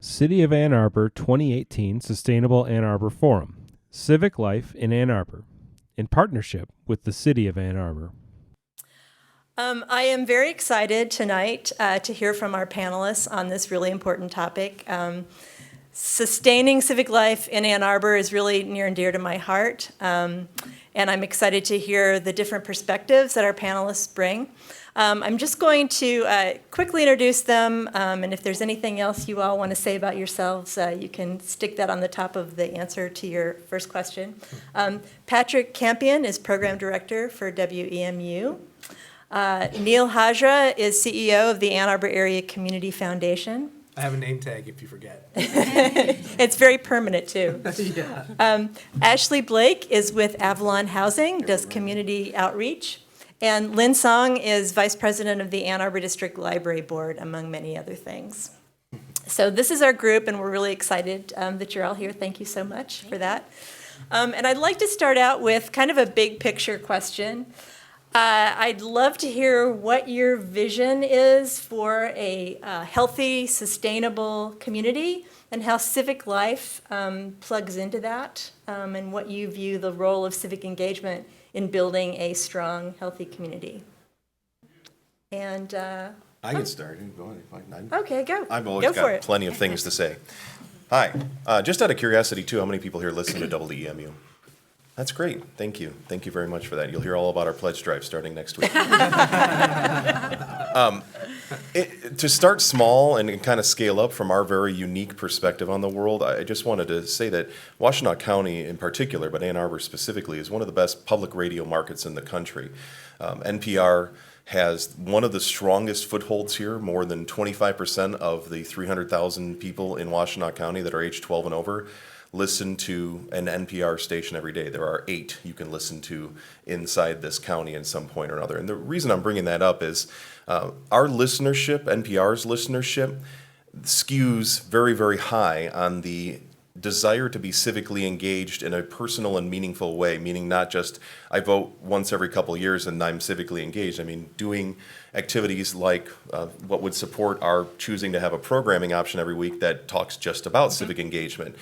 City of Ann Arbor 2018 Sustainable Ann Arbor Forum, Civic Life in Ann Arbor, in partnership with the City of Ann Arbor. I am very excited tonight to hear from our panelists on this really important topic. Sustaining civic life in Ann Arbor is really near and dear to my heart, and I'm excited to hear the different perspectives that our panelists bring. I'm just going to quickly introduce them, and if there's anything else you all want to say about yourselves, you can stick that on the top of the answer to your first question. Patrick Campion is Program Director for WEMU. Neel Hajra is CEO of the Ann Arbor Area Community Foundation. I have a name tag if you forget. It's very permanent, too. Yeah. Ashley Blake is with Avalon Housing, does community outreach. And Lynn Song is Vice President of the Ann Arbor District Library Board, among many other things. So this is our group, and we're really excited that you're all here. Thank you so much for that. And I'd like to start out with kind of a big picture question. I'd love to hear what your vision is for a healthy, sustainable community and how civic life plugs into that, and what you view the role of civic engagement in building a strong, healthy community. And I can start. Go ahead. Okay, go. I've always got plenty of things to say. Hi. Just out of curiosity, too, how many people here listen to WEMU? That's great. Thank you. Thank you very much for that. You'll hear all about our pledge drive starting next week. To start small and kind of scale up from our very unique perspective on the world, I just wanted to say that Washtenaw County in particular, but Ann Arbor specifically, is one of the best public radio markets in the country. NPR has one of the strongest footholds here. More than 25% of the 300,000 people in Washtenaw County that are age 12 and over listen to an NPR station every day. There are 8 you can listen to inside this county at some point or another. And the reason I'm bringing that up is our listenership, NPR's listenership, skews very, very high on the desire to be civically engaged in a personal and meaningful way, meaning not just I vote once every couple of years and I'm civically engaged. I mean, doing activities like what would support our choosing to have a programming option every week that talks just about civic engagement.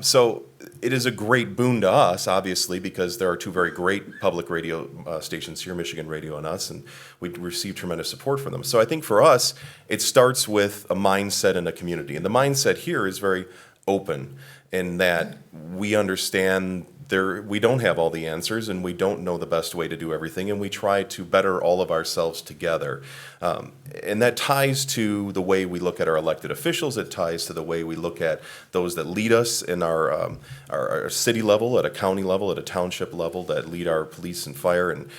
So it is a great boon to us, obviously, because there are 2 very great public radio stations here, Michigan Radio and us, and we receive tremendous support from them. So I think for us, it starts with a mindset and a community. And the mindset here is very open in that we understand we don't have all the answers and we don't know the best way to do everything, and we try to better all of ourselves together. And that ties to the way we look at our elected officials. It ties to the way we look at those that lead us in our city level, at a county level, at a township level, that lead our police and fire and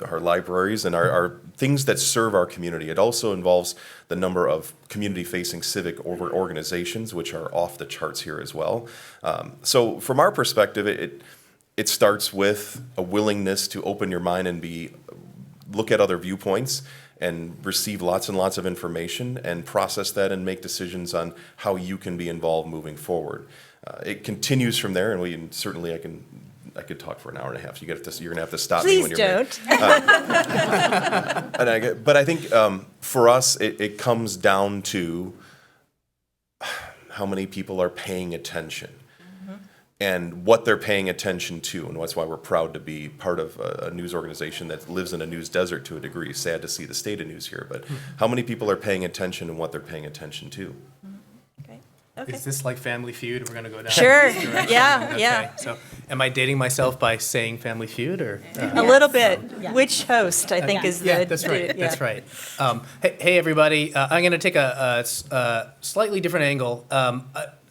our libraries and our things that serve our community. It also involves the number of community-facing civic organizations, which are off the charts here as well. So from our perspective, it starts with a willingness to open your mind and look at other viewpoints and receive lots and lots of information and process that and make decisions on how you can be involved moving forward. It continues from there, and I could talk for an hour and a half. You're gonna have to stop me when you're Please don't. But I think for us, it comes down to how many people are paying attention and what they're paying attention to. And that's why we're proud to be part of a news organization that lives in a news desert to a degree. Sad to see the state of news here, but how many people are paying attention and what they're paying attention to. Okay. Is this like Family Feud? We're going to go down Sure. this direction? Yeah, Okay. yeah. So am I dating myself by saying Family Feud? Or A little bit. Which host, I think, is the... Yeah, that's right. yeah. That's right. Hey, everybody. I'm going to take a slightly different angle.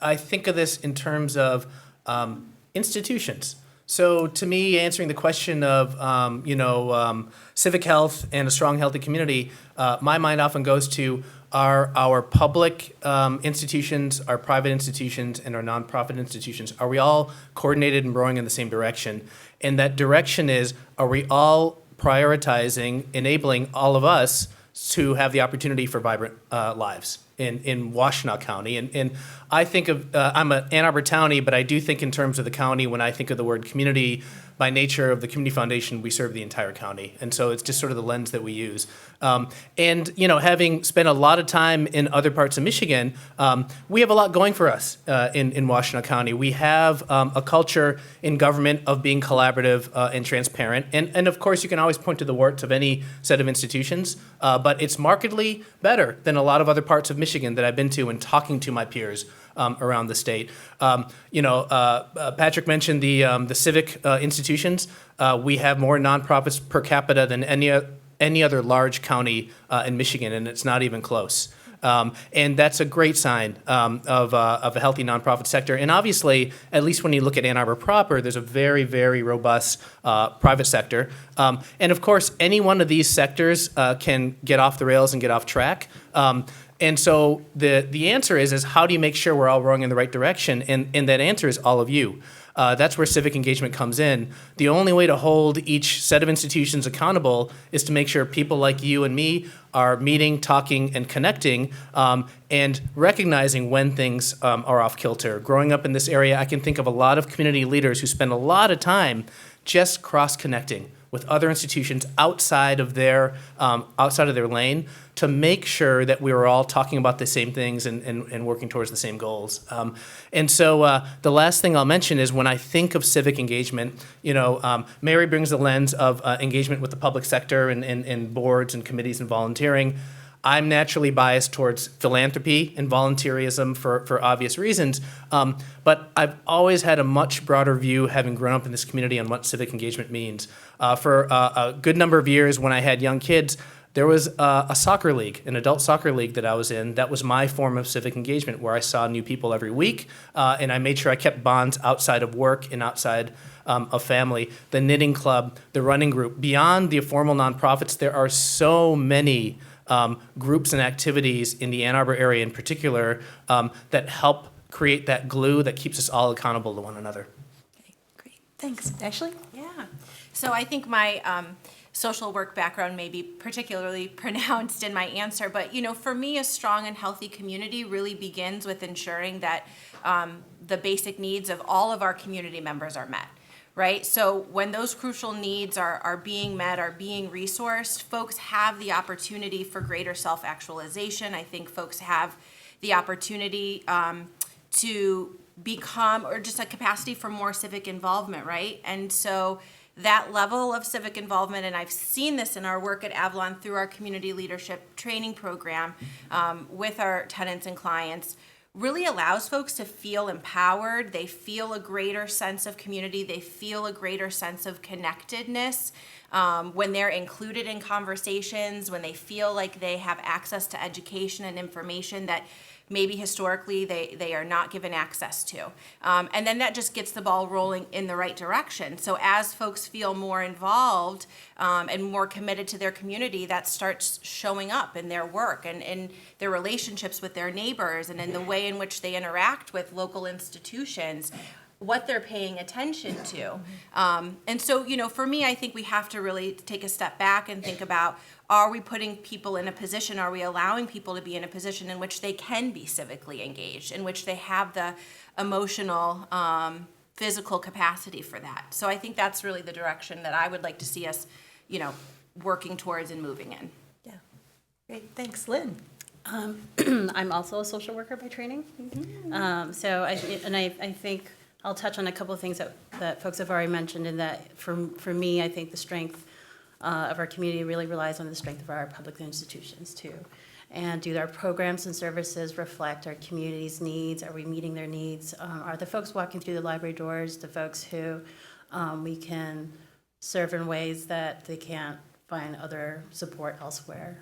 I think of this in terms of institutions. So to me, answering the question of civic health and a strong, healthy community, my mind often goes to our public institutions, our private institutions, and our nonprofit institutions. Are we all coordinated and rowing in the same direction? And that direction is, are we all prioritizing, enabling all of us to have the opportunity for vibrant lives in Washtenaw County? And I think of, I'm an Ann Arbor townie, but I do think in terms of the county when I think of the word community by nature of the community foundation, we serve the entire county. And so it's just sort of the lens that we use. And, having spent a lot of time in other parts of Michigan, we have a lot going for us in Washtenaw County. We have a culture in government of being collaborative and transparent. And of course, you can always point to the warts of any set of institutions, but it's markedly better than a lot of other parts of Michigan that I've been to and talking to my peers around the state. Patrick mentioned the civic institutions. We have more nonprofits per capita than any other large county in Michigan, and it's not even close. And that's a great sign of a healthy nonprofit sector. And obviously, at least when you look at Ann Arbor proper, there's a very, very robust private sector. And of course, any one of these sectors can get off the rails and get off track. And so the answer is how do you make sure we're all rowing in the right direction? And that answer is all of you. That's where civic engagement comes in. The only way to hold each set of institutions accountable is to make sure people like you and me are meeting, talking, and connecting, and recognizing when things are off kilter. Growing up in this area, I can think of a lot of community leaders who spend a lot of time just cross-connecting with other institutions outside of their lane to make sure that we were all talking about the same things and working towards the same goals. And so the last thing I'll mention is when I think of civic engagement, Mary brings the lens of engagement with the public sector and boards and committees and volunteering. I'm naturally biased towards philanthropy and volunteerism for obvious reasons, but I've always had a much broader view, having grown up in this community, on what civic engagement means. For a good number of years when I had young kids, there was a soccer league, an adult soccer league that I was in. That was my form of civic engagement, where I saw new people every week, and I made sure I kept bonds outside of work and outside of family. The knitting club, the running group. Beyond the formal nonprofits, there are so many groups and activities in the Ann Arbor area in particular that help create that glue that keeps us all accountable to one another. Okay, great. Thanks. Ashley? Yeah. So I think my social work background may be particularly pronounced in my answer, but for me, a strong and healthy community really begins with ensuring that the basic needs of all of our community members are met. Right? So when those crucial needs are being met, are being resourced, folks have the opportunity for greater self-actualization. I think folks have the opportunity to become, or just a capacity for more civic involvement, right? And so that level of civic involvement, and I've seen this in our work at Avalon through our community leadership training program with our tenants and clients, really allows folks to feel empowered. They feel a greater sense of community. They feel a greater sense of connectedness when they're included in conversations, when they feel like they have access to education and information that maybe historically they are not given access to. And then that just gets the ball rolling in the right direction. So as folks feel more involved and more committed to their community, that starts showing up in their work and in their relationships with their neighbors and in the way in which they interact with local institutions, what they're paying attention to. And so, for me, I think we have to really take a step back and think about, are we putting people in a position, are we allowing people to be in a position in which they can be civically engaged, in which they have the emotional, physical capacity for that? So I think that's really the direction that I would like to see us, working towards and moving in. Yeah. Great. Thanks. Lynn? I'm also a social worker by training. Mm-hmm. So I think I'll touch on a couple of things that folks have already mentioned, and that for me, I think the strength of our community really relies on the strength of our public institutions too. And do our programs and services reflect our community's needs? Are we meeting their needs? Are the folks walking through the library doors the folks who we can serve in ways that they can't find other support elsewhere?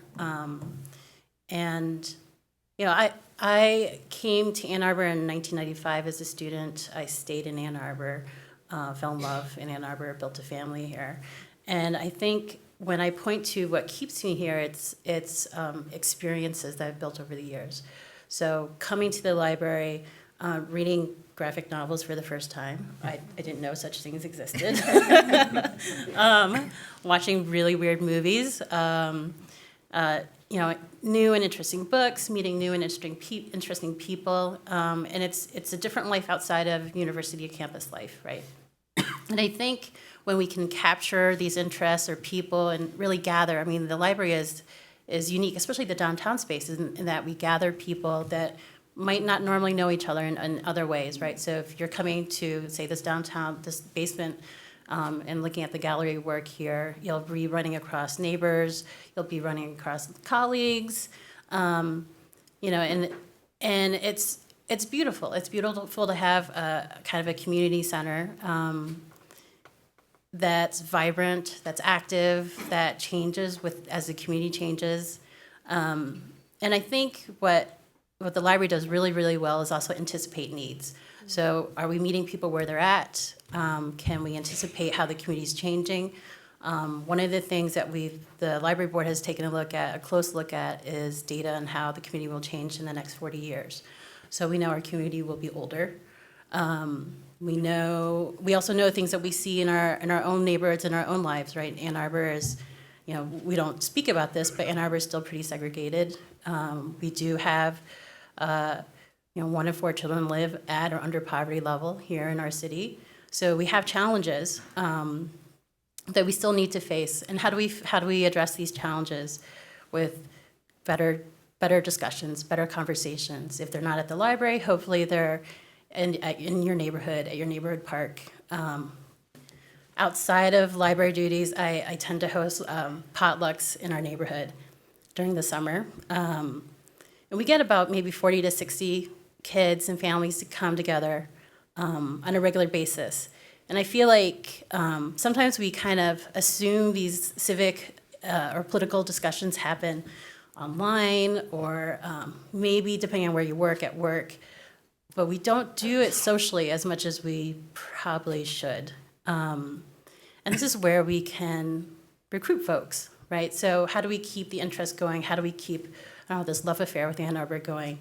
I came to Ann Arbor in 1995 as a student. I stayed in Ann Arbor, fell in love in Ann Arbor, built a family here. And I think when I point to what keeps me here, it's experiences that I've built over the years. So coming to the library, reading graphic novels for the first time. I didn't know such things existed. Watching really weird movies. New and interesting books, meeting new and interesting people, and it's a different life outside of university campus life, right? And I think when we can capture these interests or people and really gather, I mean, the library is unique, especially the downtown space, in that we gather people that might not normally know each other in other ways, right? So if you're coming to, say, this basement, and looking at the gallery work here, you'll be running across neighbors, you'll be running across colleagues, and it's beautiful. It's beautiful to have a kind of a community center that's vibrant, that's active, that changes as the community changes. And I think what the library does really, really well is also anticipate needs. So are we meeting people where they're at? Can we anticipate how the community is changing? One of the things that the library board has taken a close look at is data on how the community will change in the next 40 years. So we know our community will be older. We also know things that we see in our own neighborhoods, in our own lives, right? Ann Arbor is, we don't speak about this, but Ann Arbor is still pretty segregated. We do have, 1 in 4 children live at or under poverty level here in our city. So we have challenges that we still need to face. And how do we address these challenges with better discussions, better conversations? If they're not at the library, hopefully they're in your neighborhood, at your neighborhood park. Outside of library duties, I tend to host potlucks in our neighborhood during the summer. And we get about maybe 40 to 60 kids and families to come together on a regular basis. And I feel like sometimes we kind of assume these civic or political discussions happen online or maybe depending on where you work, at work, but we don't do it socially as much as we probably should. And this is where we can recruit folks, right? So how do we keep the interest going? How do we keep this love affair with Ann Arbor going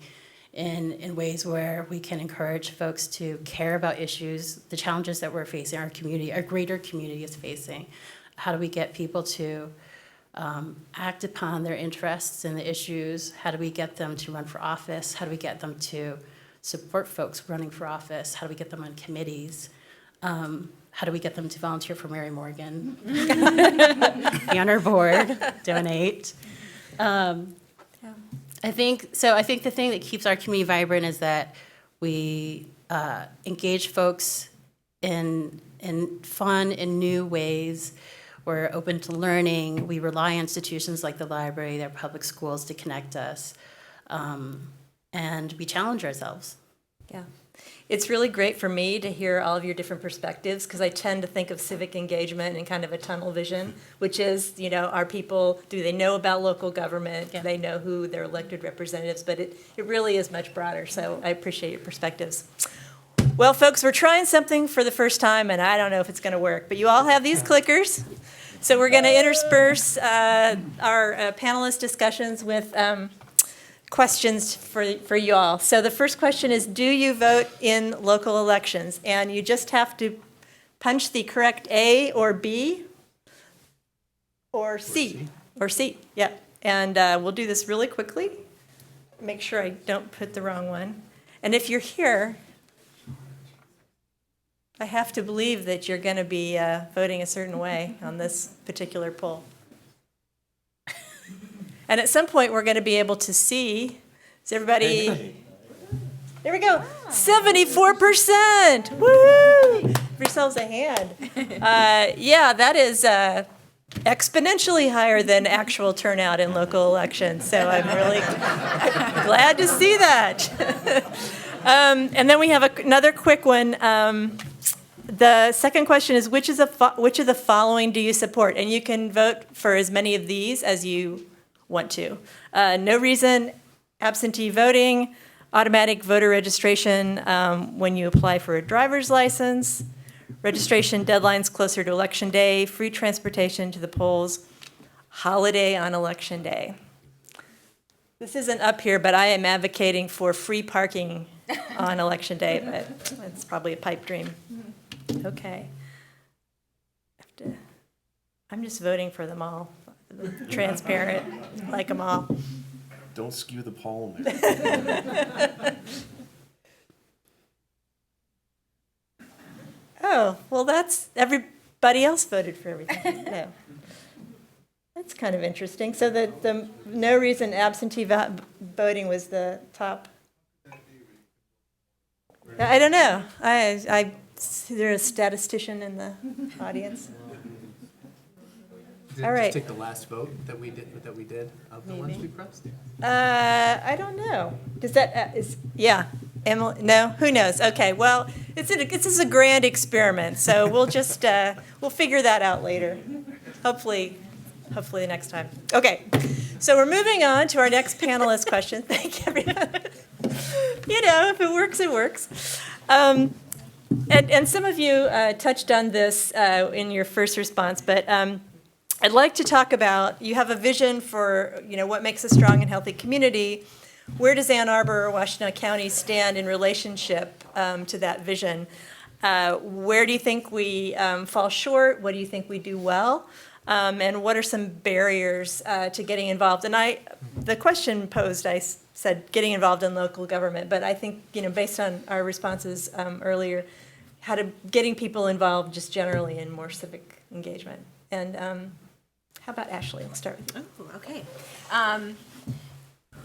in ways where we can encourage folks to care about issues, the challenges that we're facing, our community, our greater community is facing? How do we get people to act upon their interests and the issues? How do we get them to run for office? How do we get them to support folks running for office? How do we get them on committees? How do we get them to volunteer for Mary Morgan? Be on our board, donate. I think the thing that keeps our community vibrant is that we engage folks in fun and new ways. We're open to learning. We rely on institutions like the library, their public schools to connect us. And we challenge ourselves. Yeah. It's really great for me to hear all of your different perspectives because I tend to think of civic engagement in kind of a tunnel vision, which is, are people, do they know about local government? Yeah. Do they know who their elected representatives? But it really is much broader, so I appreciate your perspectives. Well, folks, we're trying something for the first time, and I don't know if it's going to work, but you all have these clickers. So we're going to intersperse our panelist discussions with questions for you all. So the first question is, do you vote in local elections? And you just have to punch the correct A or B or C. Or C, yeah. And we'll do this really quickly. Make sure I don't put the wrong one. And if you're here, I have to believe that you're going to be voting a certain way on this particular poll. And at some point, we're going to be able to see, is everybody, there we go, 74%, woo! Give yourselves a hand. Yeah, that is exponentially higher than actual turnout in local elections, so I'm really glad to see that. And then we have another quick one. The second question is, which of the following do you support? And you can vote for as many of these as you want to. No reason, absentee voting, automatic voter registration when you apply for a driver's license, registration deadlines closer to election day, free transportation to the polls, holiday on election day. This isn't up here, but I am advocating for free parking on election day, but it's probably a pipe dream. Okay. I'm just voting for them all. Transparent, like them all. Don't skew the poll, man. Oh, well, that's, everybody else voted for everything. No. That's kind of interesting. So the no reason absentee voting was the top. I don't know. Is there a statistician in the audience? Did All right. Just take the last vote that we did of the ones we pressed? I don't know. Does that, yeah, Emily, no, who knows? Okay, well, this is a grand experiment, so we'll just, we'll figure that out later. Hopefully the next time. Okay, so we're moving on to our next panelist question. Thank you, everyone. You know, if it works, it works. And some of you touched on this in your first response, but I'd like to talk about, you have a vision for, you know, what makes a strong and healthy community. Where does Ann Arbor or Washtenaw County stand in relationship to that vision? Where do you think we fall short? What do you think we do well? And what are some barriers to getting involved? And the question posed, I said getting involved in local government, but I think, you know, based on our responses earlier, getting people involved just generally in more civic engagement. And how about Ashley? Let's start with you. Oh, okay.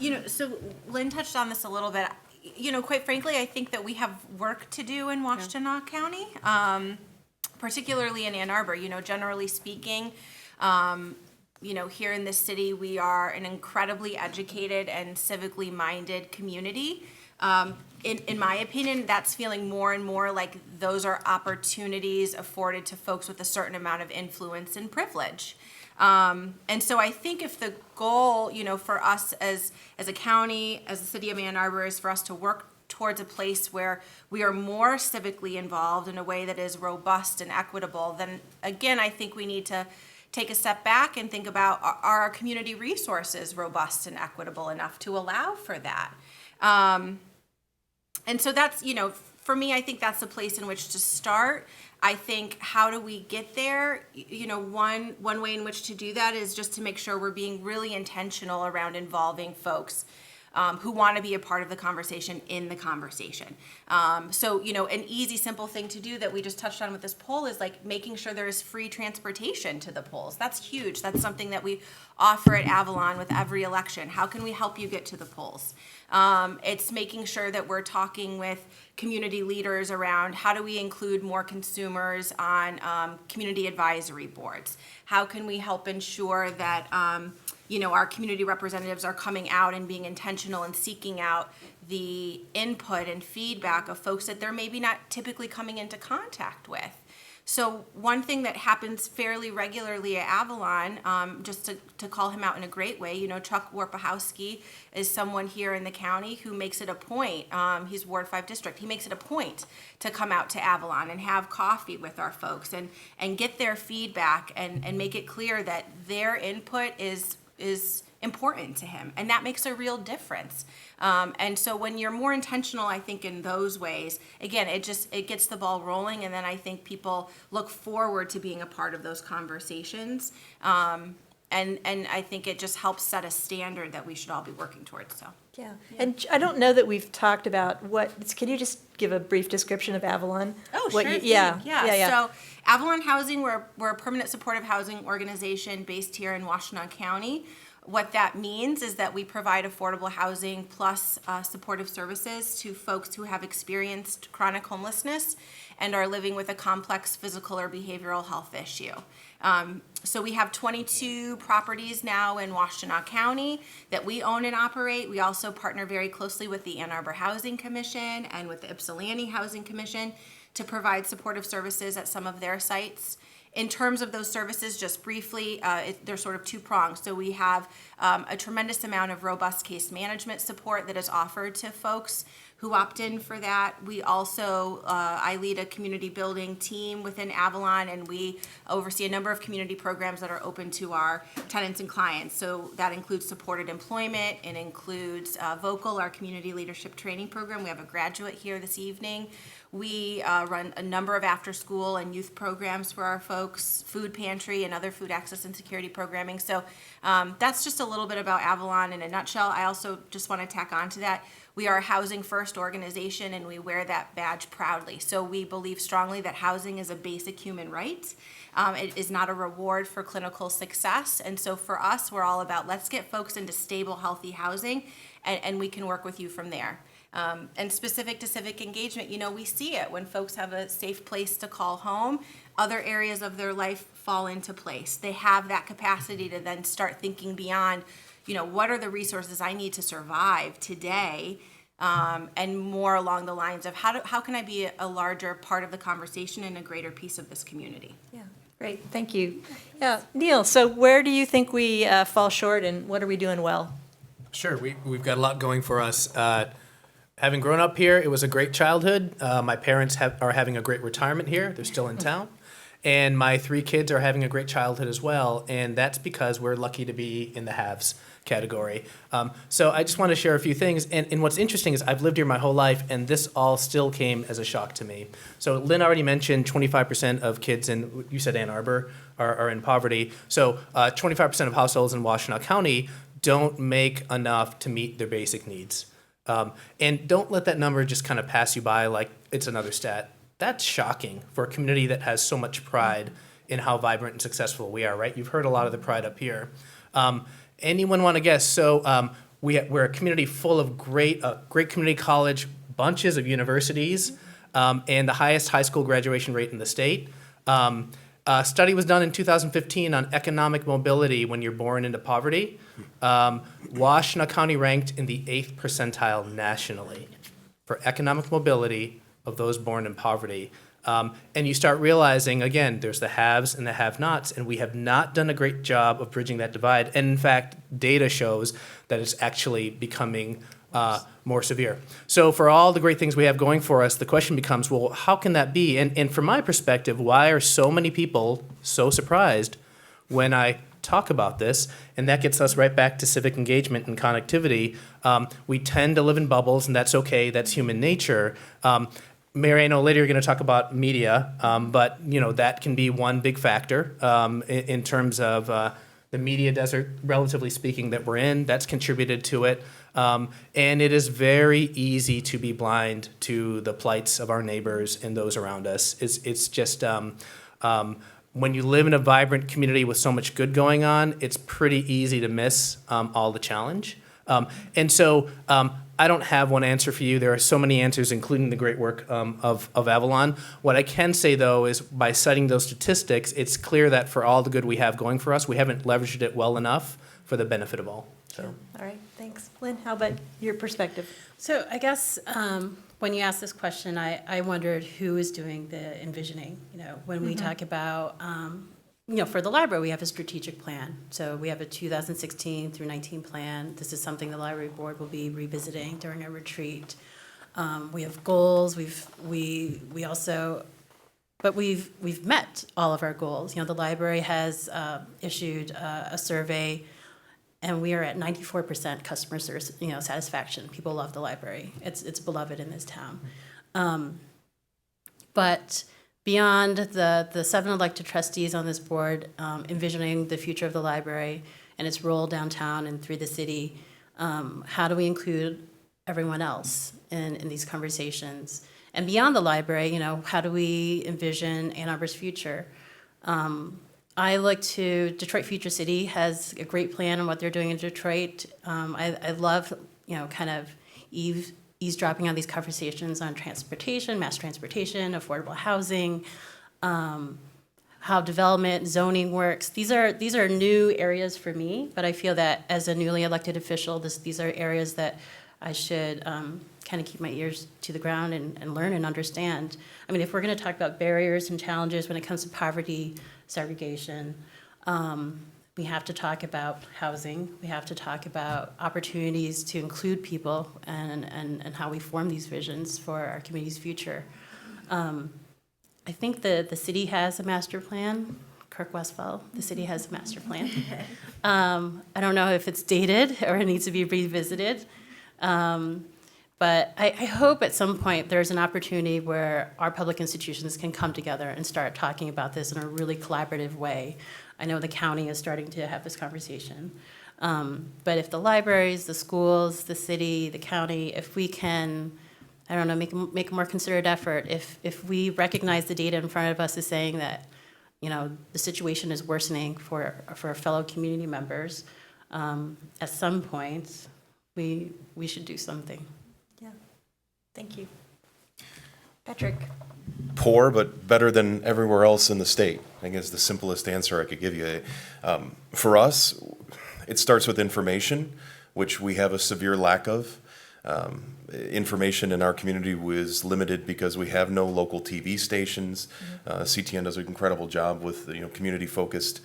You know, so Lynn touched on this a little bit. You know, quite frankly, I think that we have work to do in Washtenaw County, particularly in Ann Arbor. You know, generally speaking, you know, here in this city, we are an incredibly educated and civically minded community. In my opinion, that's feeling more and more like those are opportunities afforded to folks with a certain amount of influence and privilege. And so I think if the goal, you know, for us as a county, as the city of Ann Arbor, is for us to work towards a place where we are more civically involved in a way that is robust and equitable, then again, I think we need to take a step back and think about, are our community resources robust and equitable enough to allow for that? And so that's, you know, for me, I think that's the place in which to start. I think, how do we get there? You know, one way in which to do that is just to make sure we're being really intentional around involving folks who want to be a part of the conversation in the conversation. So, you know, an easy, simple thing to do that we just touched on with this poll is like making sure there is free transportation to the polls. That's huge. That's something that we offer at Avalon with every election. How can we help you get to the polls? It's making sure that we're talking with community leaders around how do we include more consumers on community advisory boards? How can we help ensure that you know, our community representatives are coming out and being intentional and seeking out the input and feedback of folks that they're maybe not typically coming into contact with. So one thing that happens fairly regularly at Avalon, just to call him out in a great way, you know, Chuck Warpahowski is someone here in the county who makes it a point, he's Ward 5 district, he makes it a point to come out to Avalon and have coffee with our folks and get their feedback and make it clear that their input is important to him, and that makes a real difference. And so when you're more intentional, I think in those ways, again, it gets the ball rolling, and then I think people look forward to being a part of those conversations. And I think it just helps set a standard that we should all be working towards. So. Yeah, and I don't know that we've talked about can you just give a brief description of Avalon? Oh, sure. Yeah. So Avalon Housing, we're a permanent supportive housing organization based here in Washtenaw County. What that means is that we provide affordable housing plus supportive services to folks who have experienced chronic homelessness and are living with a complex physical or behavioral health issue. So we have 22 properties now in Washtenaw County that we own and operate. We also partner very closely with the Ann Arbor Housing Commission and with the Ypsilanti Housing Commission to provide supportive services at some of their sites. In terms of those services, just briefly, they're sort of two-pronged. So we have a tremendous amount of robust case management support that is offered to folks who opt in for that. We also, I lead a community building team within Avalon, and we oversee a number of community programs that are open to our tenants and clients. So that includes supported employment, it includes Vocal, our community leadership training program. We have a graduate here this evening. We run a number of after-school and youth programs for our folks. folks food pantry and other food access and security programming. So that's just a little bit about Avalon in a nutshell. I also just want to tack on to that. We are a housing first organization and we wear that badge proudly. So we believe strongly that housing is a basic human right. It is not a reward for clinical success. And so for us, we're all about let's get folks into stable, healthy housing and we can work with you from there. And specific to civic engagement, we see it when folks have a safe place to call home, other areas of their life fall into place. They have that capacity to then start thinking beyond, what are the resources I need to survive today, and more along the lines of how can I be a larger part of the conversation and a greater piece of this community? Yeah, great, thank you. Yeah, Neel, so where do you think we fall short and what are we doing well? Sure, we've got a lot going for us. Having grown up here, it was a great childhood. My parents are having a great retirement here. They're still in town. And my 3 kids are having a great childhood as well. And that's because we're lucky to be in the haves category. So I just want to share a few things. And what's interesting is I've lived here my whole life, and this all still came as a shock to me. So Lynn already mentioned 25% of kids in, you said Ann Arbor, are in poverty. So 25% of households in Washtenaw County don't make enough to meet their basic needs. And don't let that number just kind of pass you by like it's another stat. That's shocking for a community that has so much pride in how vibrant and successful we are, right? You've heard a lot of the pride up here. Anyone want to guess? So we're a community full of great community college, bunches of universities, and the highest high school graduation rate in the state. A study was done in 2015 on economic mobility when you're born into poverty. Washtenaw County ranked in the 8th percentile nationally for economic mobility of those born in poverty. And you start realizing, again, there's the haves and the have-nots, and we have not done a great job of bridging that divide. And in fact, data shows that it's actually becoming more severe. So for all the great things we have going for us, the question becomes, well, how can that be? And from my perspective, why are so many people so surprised when I talk about this? And that gets us right back to civic engagement and connectivity. We tend to live in bubbles, and that's okay. That's human nature. Mary, I know later you're going to talk about media, but that can be one big factor in terms of the media desert, relatively speaking, that we're in. That's contributed to it. And it is very easy to be blind to the plights of our neighbors and those around us. It's just when you live in a vibrant community with so much good going on, it's pretty easy to miss all the challenge. And so I don't have one answer for you. There are so many answers, including the great work of Avalon. What I can say, though, is by citing those statistics, it's clear that for all the good we have going for us, we haven't leveraged it well enough for the benefit of all. So. All right, thanks. Lynn, how about your perspective? So I guess when you asked this question, I wondered who is doing the envisioning. When we talk about, for the library, we have a strategic plan. So we have a 2016 through 19 plan. This is something the library board will be revisiting during our retreat. We have goals. We've met all of our goals. The library has issued a survey. And we are at 94% customer service, satisfaction. People love the library. It's beloved in this town. But beyond the 7 elected trustees on this board, envisioning the future of the library and its role downtown and through the city, how do we include everyone else in these conversations? And beyond the library, how do we envision Ann Arbor's future? I look to Detroit Future City has a great plan on what they're doing in Detroit. I love, kind of eavesdropping on these conversations on transportation, mass transportation, affordable housing, how development, zoning works. These are new areas for me, but I feel that as a newly elected official, these are areas that I should kind of keep my ears to the ground and learn and understand. I mean, if we're going to talk about barriers and challenges when it comes to poverty, segregation, we have to talk about housing. We have to talk about opportunities to include people and how we form these visions for our community's future. I think the city has a master plan. Kirk Westfall, the city has a master plan. I don't know if it's dated or it needs to be revisited. But I hope at some point there's an opportunity where our public institutions can come together and start talking about this in a really collaborative way. I know the county is starting to have this conversation. But if the libraries, the schools, the city, the county, if we can, I don't know, make a more concerted effort, if we recognize the data in front of us is saying that, the situation is worsening for our fellow community members, at some point, we should do something. Yeah, thank you. Patrick? Poor, but better than everywhere else in the state, I think is the simplest answer I could give you. For us, it starts with information, which we have a severe lack of. Information in our community was limited because we have no local TV stations. CTN does an incredible job with community-focused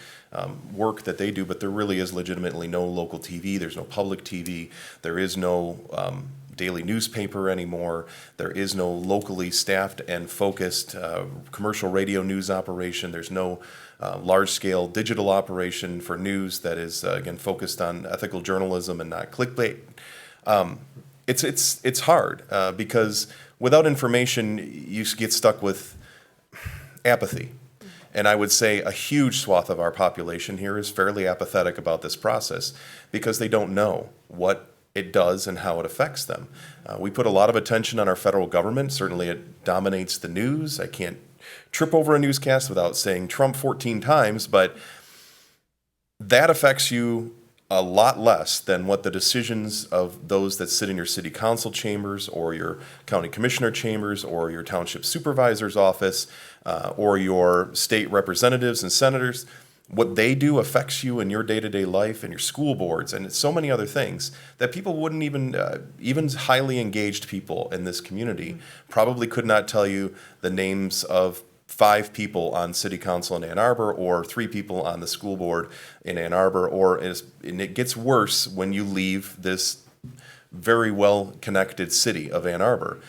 work that they do, but there really is legitimately no local TV. There's no public TV. There is no daily newspaper anymore. There is no locally staffed and focused commercial radio news operation. There's no large-scale digital operation for news that is, again, focused on ethical journalism and not clickbait. It's hard because without information, you get stuck with apathy. And I would say a huge swath of our population here is fairly apathetic about this process because they don't know what it does and how it affects them. We put a lot of attention on our federal government. Certainly it dominates the news. I can't trip over a newscast without saying Trump 14 times, but that affects you a lot less than what the decisions of those that sit in your city council chambers or your county commissioner chambers or your township supervisor's office or your state representatives and senators, what they do affects you in your day-to-day life and your school boards and so many other things that people wouldn't even highly engaged people in this community probably could not tell you the names of 5 people on city council in Ann Arbor or 3 people on the school board in Ann Arbor, and it gets worse when you leave this very well-connected city of Ann Arbor.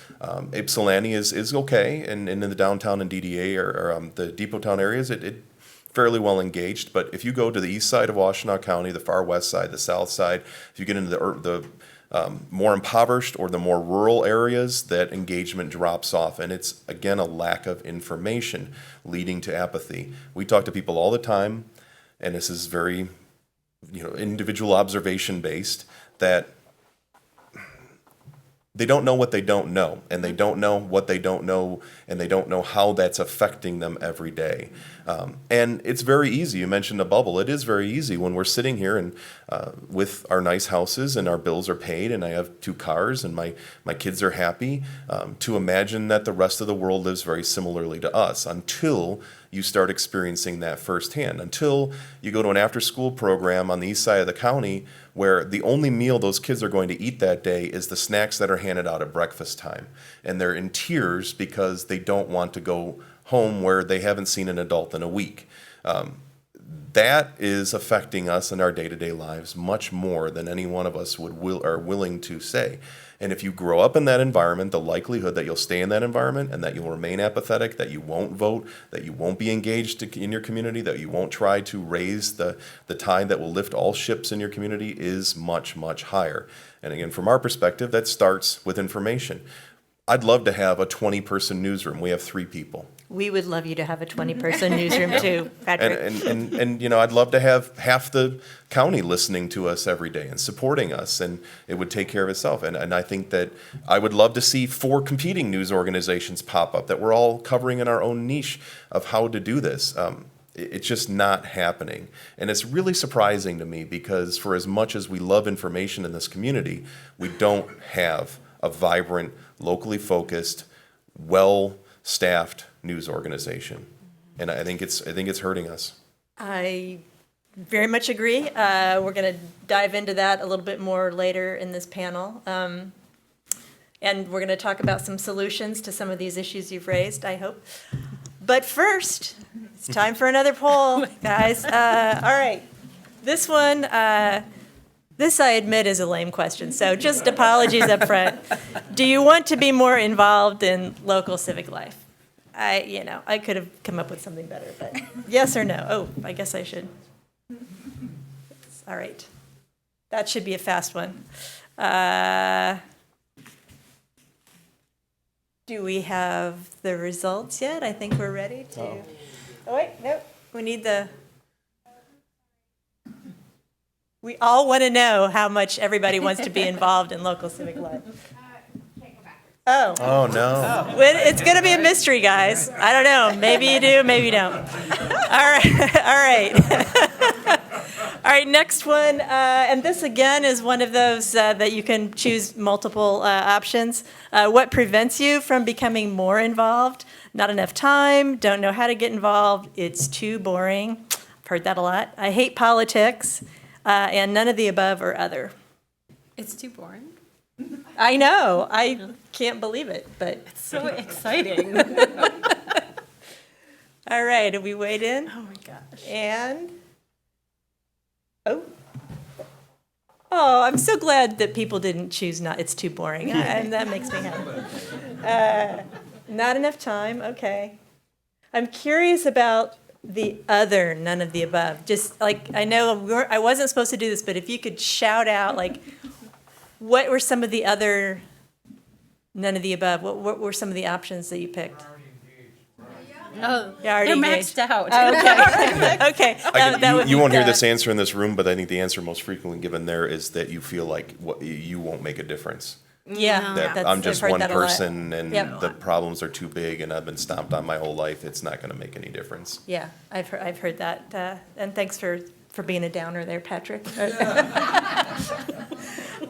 Ypsilanti is okay, and in the downtown and DDA or the Depot Town areas, it fairly well engaged. But if you go to the east side of Washtenaw County, the far west side, the south side, if you get into the more impoverished or the more rural areas, that engagement drops off. And it's, again, a lack of information leading to apathy. We talk to people all the time, and this is very individual observation based, that they don't know what they don't know, and they don't know what they don't know, and they don't know how that's affecting them every day. And it's very easy. You mentioned a bubble. It is very easy when we're sitting here and with our nice houses and our bills are paid and I have 2 cars and my kids are happy, to imagine that the rest of the world lives very similarly to us until you start experiencing that firsthand, until you go to an after-school program on the east side of the county where the only meal those kids are going to eat that day is the snacks that are handed out at breakfast time. And they're in tears because they don't want to go home where they haven't seen an adult in a week. That is affecting us in our day-to-day lives much more than any one of us are willing to say. And if you grow up in that environment, the likelihood that you'll stay in that environment and that you'll remain apathetic, that you won't vote, that you won't be engaged in your community, that you won't try to raise the tide that will lift all ships in your community is much, much higher. And again, from our perspective, that starts with information. I'd love to have a 20-person newsroom. We have 3 people. We would love you to have a 20-person newsroom too, Patrick. And I'd love to have half the county listening to us every day and supporting us, and it would take care of itself. And I think that I would love to see 4 competing news organizations pop up that we're all covering in our own niche of how to do this. It's just not happening. And it's really surprising to me because for as much as we love information in this community, we don't have a vibrant, locally focused, well-staffed news organization. And I think it's hurting us. I very much agree. We're going to dive into that a little bit more later in this panel. And we're going to talk about some solutions to some of these issues you've raised, I hope. But first, it's time for another poll, guys. All right. This one, this I admit is a lame question, so just apologies up front. Do you want to be more involved in local civic life? I could have come up with something better, but yes or no? Oh, I guess I should. All right. That should be a fast one. Do we have the results yet? I think we're ready to. Oh, wait, no, we need the. We all want to know how much everybody wants to be involved in local civic life. Oh. Oh, no. Well, it's going to be a mystery, guys. I don't know. Maybe you do, maybe you don't. All right. All right. All right, next one. And this, again, is one of those that you can choose multiple options. What prevents you from becoming more involved? Not enough time, don't know how to get involved, it's too boring. I've heard that a lot. I hate politics, and none of the above or other. It's too boring. I know. I can't believe it, but. It's so exciting. All right, did we wait in? Oh my gosh. And, oh, I'm so glad that people didn't choose not, it's too boring, and that makes me happy. Not enough time, okay. I'm curious about the other, none of the above. Just like, I know I wasn't supposed to do this, but if you could shout out, like, what were some of the other, none of the above? What were some of the options that you picked? Oh, You're already they're engaged. maxed out. Okay, okay. That would You be won't hear good. this answer in this room, but I think the answer most frequently given there is that you feel like you won't make a difference. Yeah, That that's- I'm I've just heard one that a lot. person and Yep. the problems are too big and I've been stomped on my whole life. It's not going to make any difference. Yeah, I've heard that, and thanks for being a downer there, Patrick.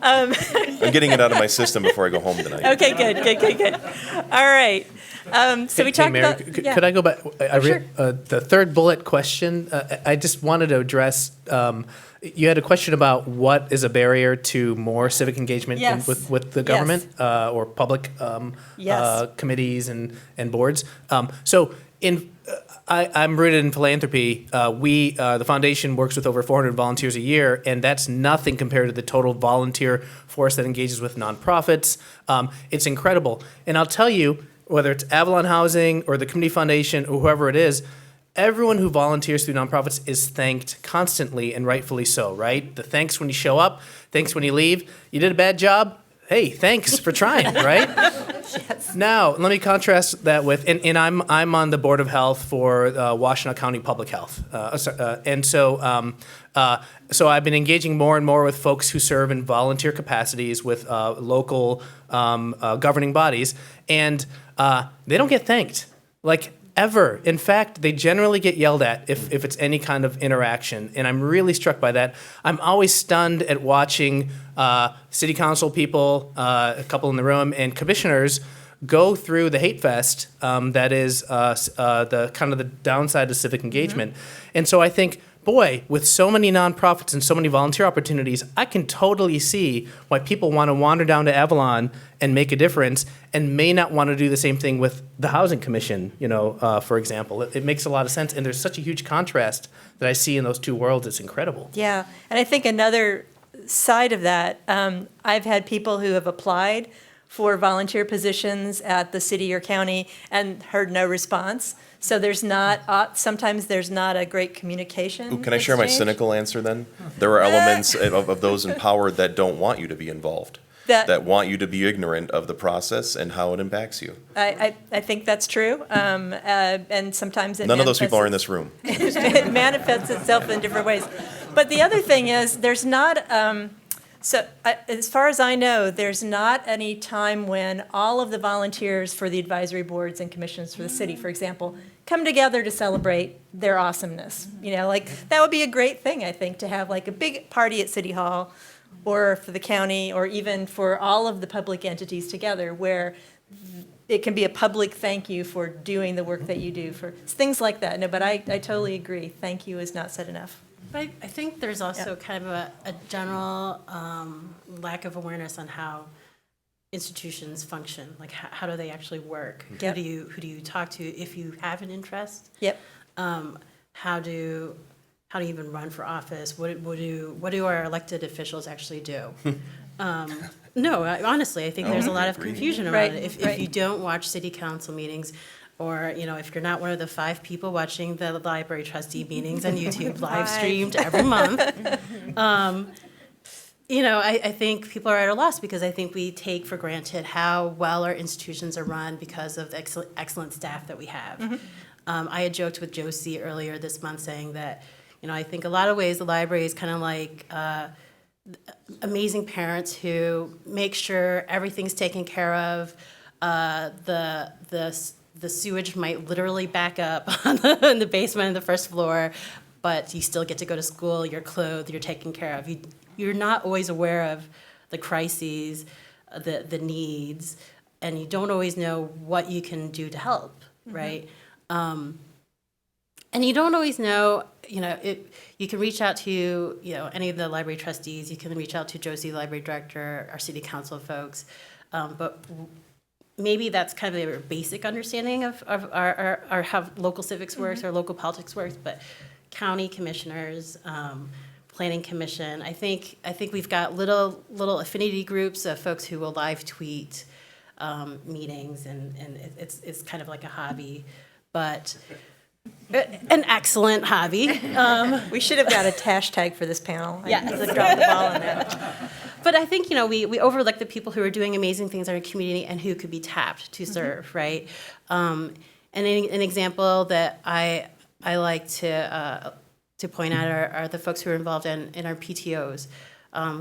I'm getting it out of my system before I go home tonight. Okay, good. All right. So we talked Mary, about. Yeah. could I go back? Sure. The third bullet question, I just wanted to address, you had a question about what is a barrier to more civic engagement Yes. with the government or public Yes. committees and boards. I'm rooted in philanthropy. The foundation works with over 400 volunteers a year, and that's nothing compared to the total volunteer force that engages with nonprofits. It's incredible. And I'll tell you, whether it's Avalon Housing or the Community Foundation or whoever it is, everyone who volunteers through nonprofits is thanked constantly, and rightfully so, right? The thanks when you show up, thanks when you leave. You did a bad job? Hey, thanks for trying, right? Now, let me contrast that with, and I'm on the Board of Health for Washtenaw County Public Health. So I've been engaging more and more with folks who serve in volunteer capacities with local governing bodies, and they don't get thanked, like, ever. In fact, they generally get yelled at if it's any kind of interaction, and I'm really struck by that. I'm always stunned at watching city council people, a couple in the room, and commissioners go through the hate fest that is the kind of the downside of civic engagement. And so I think, boy, with so many nonprofits and so many volunteer opportunities, I can totally see why people want to wander down to Avalon and make a difference, and may not want to do the same thing with the Housing Commission, for example. It makes a lot of sense, and there's such a huge contrast that I see in those two worlds. It's incredible. Yeah, and I think another side of that, I've had people who have applied for volunteer positions at the city or county and heard no response. So sometimes there's not a great communication. Ooh, can I share my exchange. cynical answer then? There are elements of those in power that don't want you to be involved, that want you to be ignorant of the process and how it impacts you. I think that's true, and sometimes it None of those people are in manifests- this room. It manifests itself in different ways. But the other thing is, there's not, as far as I know, there's not any time when all of the volunteers for the advisory boards and commissions for the city, for example, come together to celebrate their awesomeness. That would be a great thing, I think, to have like a big party at City Hall or for the county or even for all of the public entities together where it can be a public thank you for doing the work that you do, for things like that. No, but I totally agree. Thank you is not said enough. But I think there's also kind of a general lack of awareness on how institutions function. Like, how do they actually work? Yep. Who do you talk to if you have an interest? Yep. How do you even run for office? What do our elected officials actually do? Honestly, I think there's a lot of confusion around Right, it. If right. you don't watch city council meetings, or if you're not one of the 5 people watching the library trustee meetings on YouTube live streamed every month, I think people are at a loss because I think we take for granted how well our institutions are run because of the excellent staff that we have. I had joked with Josie earlier this month saying that, I think a lot of ways the library is kind of like amazing parents who make sure everything's taken care of. The sewage might literally back up in the basement and the first floor, but you still get to go to school, you're clothed, you're taken care of. You're not always aware of the crises, the needs, and you don't always know what you can do to help, right? And you don't always know, you can reach out to, any of the library trustees, you can reach out to Josie, library director, our city council folks, but maybe that's kind of a basic understanding of our how local civics works, or local politics works, but county commissioners, planning commission, I think we've got little affinity groups of folks who will live tweet meetings, and it's kind of like a hobby, but an excellent hobby. We should have got a hashtag for this panel. Yes. I dropped the ball on that. But I think, we overlook the people who are doing amazing things in our community and who could be tapped to serve, right? And an example that I like to point out are the folks who are involved in our PTOs.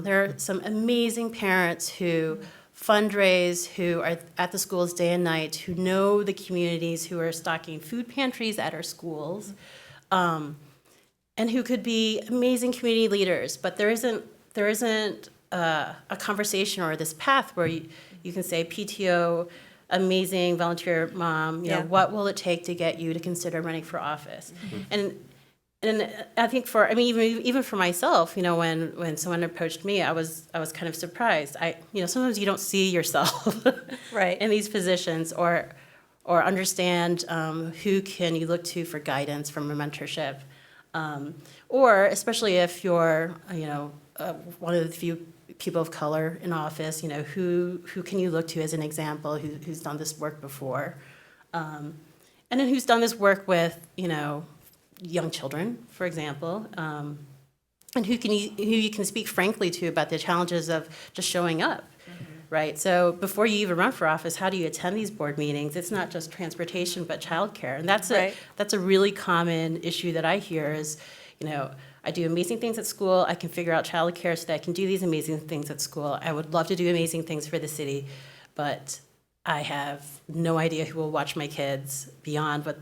There are some amazing parents who fundraise, who are at the schools day and night, who know the communities, who are stocking food pantries at our schools, and who could be amazing community leaders. But there isn't a conversation or this path where you can say, PTO, amazing volunteer mom, what will it take to get you to consider running for office? And I think even for myself, when someone approached me, I was kind of surprised. Sometimes you don't see yourself Right. in these positions or understand who can you look to for guidance from a mentorship, or especially if you're one of the few people of color in office, who can you look to as an example who's done this work before, and then who's done this work with young children, for example, and who you can speak frankly to about the challenges of just showing up, right? So before you even run for office, how do you attend these board meetings? It's not just transportation, but childcare, and that's a really common issue that I hear is, I do amazing things at school. I can figure out childcare so that I can do these amazing things at school. I would love to do amazing things for the city, but I have no idea who will watch my kids beyond what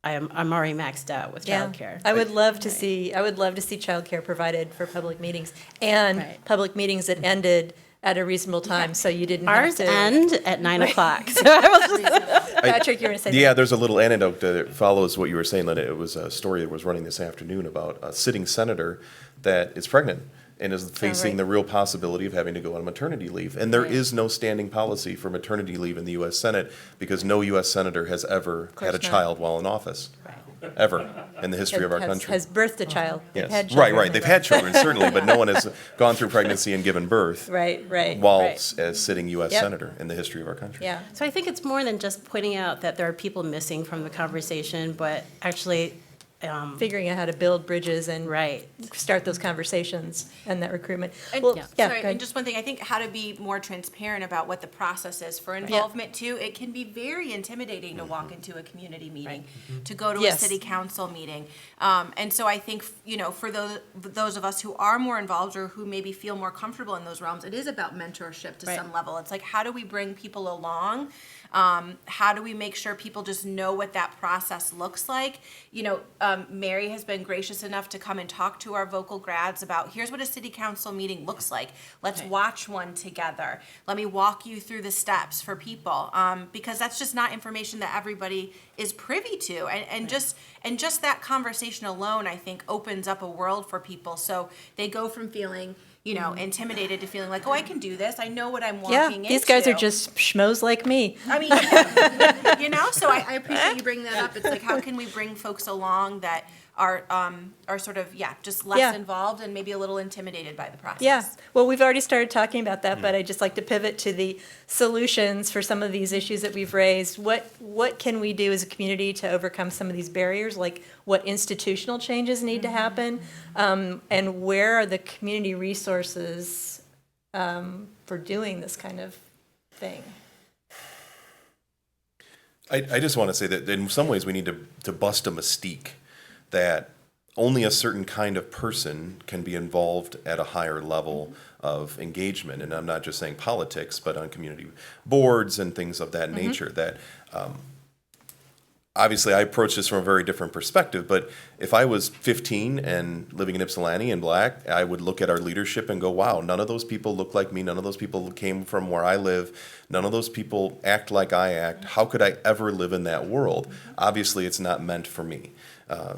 I'm already maxed out with childcare. I would love to see childcare provided for public meetings, and public meetings that ended at a reasonable time, so you didn't Ours have to. end at 9:00. So I was Patrick, you were going to say Yeah, there's a little anecdote that follows what you were saying, Linda. It was a story that was running this afternoon about a sitting senator that is pregnant and is facing the real possibility of having to go on maternity leave. And there is no standing policy for maternity leave in the U.S. Senate because no U.S. senator has ever had a child while in office. Ever in the history of our country. Has birthed a child. Yes. Had children. Right. They've had children, certainly, but no one has gone through pregnancy and given birth Right. while Right. as sitting U.S. Yep. senator in the history of our country. Yeah. So I think it's more than just pointing out that there are people missing from the conversation, but actually, Figuring out how to build bridges and right. start those conversations and that recruitment. And, Well, yeah. go sorry, ahead. and just one thing, I think how to be more transparent about what the process is for involvement too. It can be very intimidating to walk into a community meeting, to go to a Yes. city council meeting. And so I think, for those of us who are more involved or who maybe feel more comfortable in those realms, it is about mentorship to Right. some level. It's like, how do we bring people along? How do we make sure people just know what that process looks like? Mary has been gracious enough to come and talk to our vocal grads about, here's what a city council meeting looks like. Let's watch one together. Let me walk you through the steps for people, because that's just not information that everybody is privy to. And just that conversation alone, I think, opens up a world for people. So they go from feeling intimidated to feeling like, oh, I can do this. I know what I'm walking into. These guys are just schmoes like me. I mean, so I appreciate you bringing that up. It's like, how can we bring folks along that are sort of, just less Yeah. involved and maybe a little intimidated by the process. Yeah, well, we've already started talking about that, but I'd just like to pivot to the solutions for some of these issues that we've raised. What can we do as a community to overcome some of these barriers? Like, what institutional changes need to happen? And where are the community resources for doing this kind of thing? I just want to say that in some ways we need to bust a mystique that only a certain kind of person can be involved at a higher level of engagement. And I'm not just saying politics, but on community boards and things of that nature. That obviously I approach this from a very different perspective, but if I was 15 and living in Ypsilanti and black, I would look at our leadership and go, wow, none of those people look like me. None of those people came from where I live. None of those people act like I act. How could I ever live in that world? Obviously, it's not meant for me.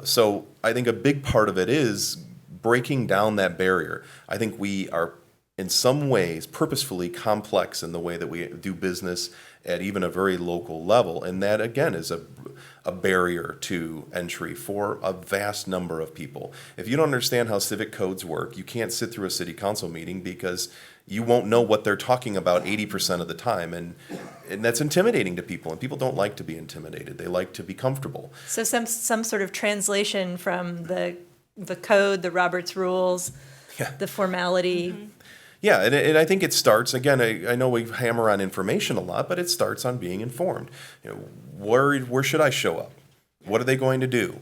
So I think a big part of it is breaking down that barrier. I think we are in some ways purposefully complex in the way that we do business at even a very local level. And that, again, is a barrier to entry for a vast number of people. If you don't understand how civic codes work, you can't sit through a city council meeting because you won't know what they're talking about 80% of the time. And that's intimidating to people. And people don't like to be intimidated. They like to be comfortable. So some sort of translation from the code, the Roberts rules, the formality. Yeah, and I think it starts, again, I know we hammer on information a lot, but it starts on being informed. Where should I show up? What are they going to do?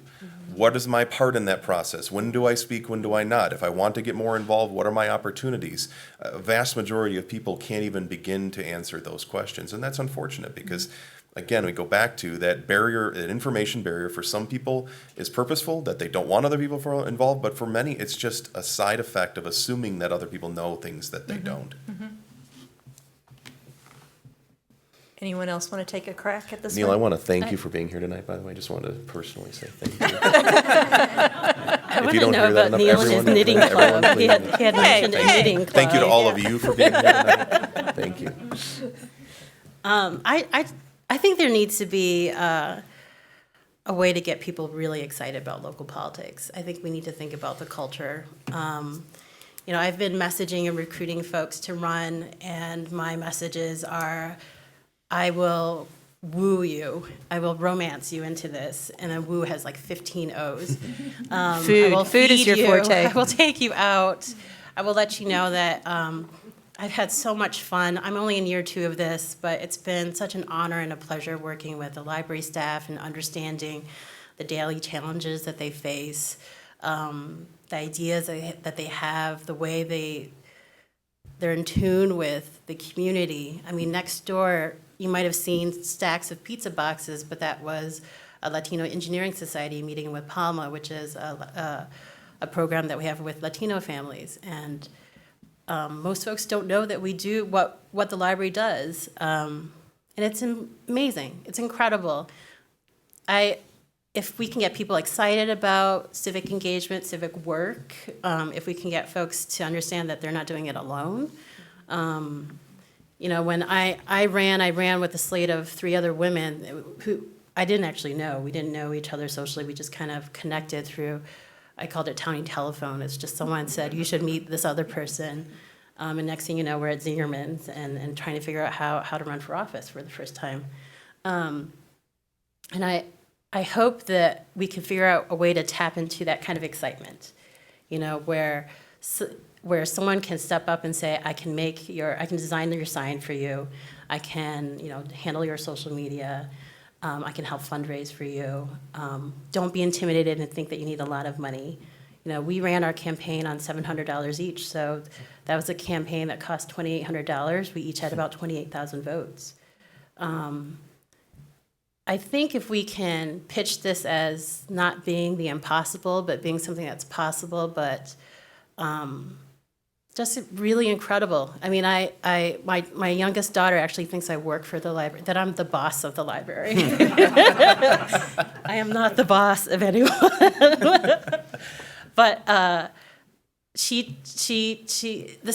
What is my part in that process? When do I speak? When do I not? If I want to get more involved, what are my opportunities? A vast majority of people can't even begin to answer those questions, and that's unfortunate because, again, we go back to that barrier, that information barrier. For some people is purposeful, that they don't want other people involved, but for many, it's just a side effect of assuming that other people know things that they don't. Anyone else want to take a crack at this Neel, one? I want to thank you for being here tonight, by the way. I just wanted to personally say thank you. I want to don't know hear that about enough, Neel and his everyone- knitting everyone club. He had please- mentioned a knitting club. Thank you to all of you for being here tonight. Thank you. I think there needs to be a way to get people really excited about local politics. I think we need to think about the culture. I've been messaging and recruiting folks to run, and my messages are, I will woo you. I will romance you into this. And a woo has like 15 O's. I will Food is feed your you. forte. I will take you out. I will let you know that I've had so much fun. I'm only in year 2 of this, but it's been such an honor and a pleasure working with the library staff and understanding the daily challenges that they face, the ideas that they have, the way they're in tune with the community. I mean, next door, you might have seen stacks of pizza boxes, but that was a Latino Engineering Society meeting with Palma, which is a program that we have with Latino families. And most folks don't know that we do what the library does. And it's amazing. It's incredible. If we can get people excited about civic engagement, civic work, if we can get folks to understand that they're not doing it alone. When I ran with a slate of 3 other women who I didn't actually know. We didn't know each other socially. We just kind of connected through, I called it townie telephone. It's just someone said, you should meet this other person. And next thing you know, we're at Zingerman's and trying to figure out how to run for office for the first time. And I hope that we can figure out a way to tap into that kind of excitement, where someone can step up and say, I can design your sign for you. I can, handle your social media. I can help fundraise for you. Don't be intimidated and think that you need a lot of money. We ran our campaign on $700 each, so that was a campaign that cost $2,800. We each had about 28,000 votes. I think if we can pitch this as not being the impossible, but being something that's possible, but just really incredible. I mean, my youngest daughter actually thinks I work for the library, that I'm the boss of the library. I am not the boss of anyone. But this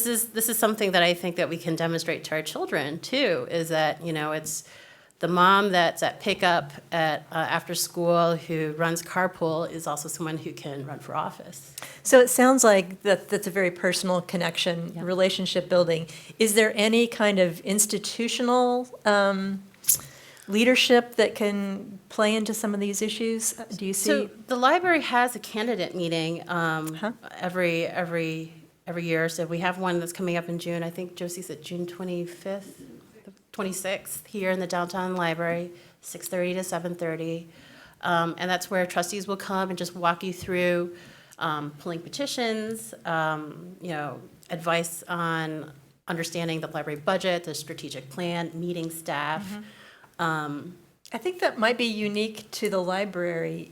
is something that I think that we can demonstrate to our children too, is that, it's the mom that's at pickup at after school who runs carpool is also someone who can run for office. So it sounds like that's a very personal connection, Yeah. relationship building. Is there any kind of institutional leadership that can play into some of these issues? Do you see? So the library has a candidate meeting every year. So we have one that's coming up in June. I think Josie said June 25th, 26th here in the downtown library, 6:30 to 7:30. And that's where trustees will come and just walk you through pulling petitions, advice on understanding the library budget, the strategic plan, meeting staff. I think that might be unique to the library.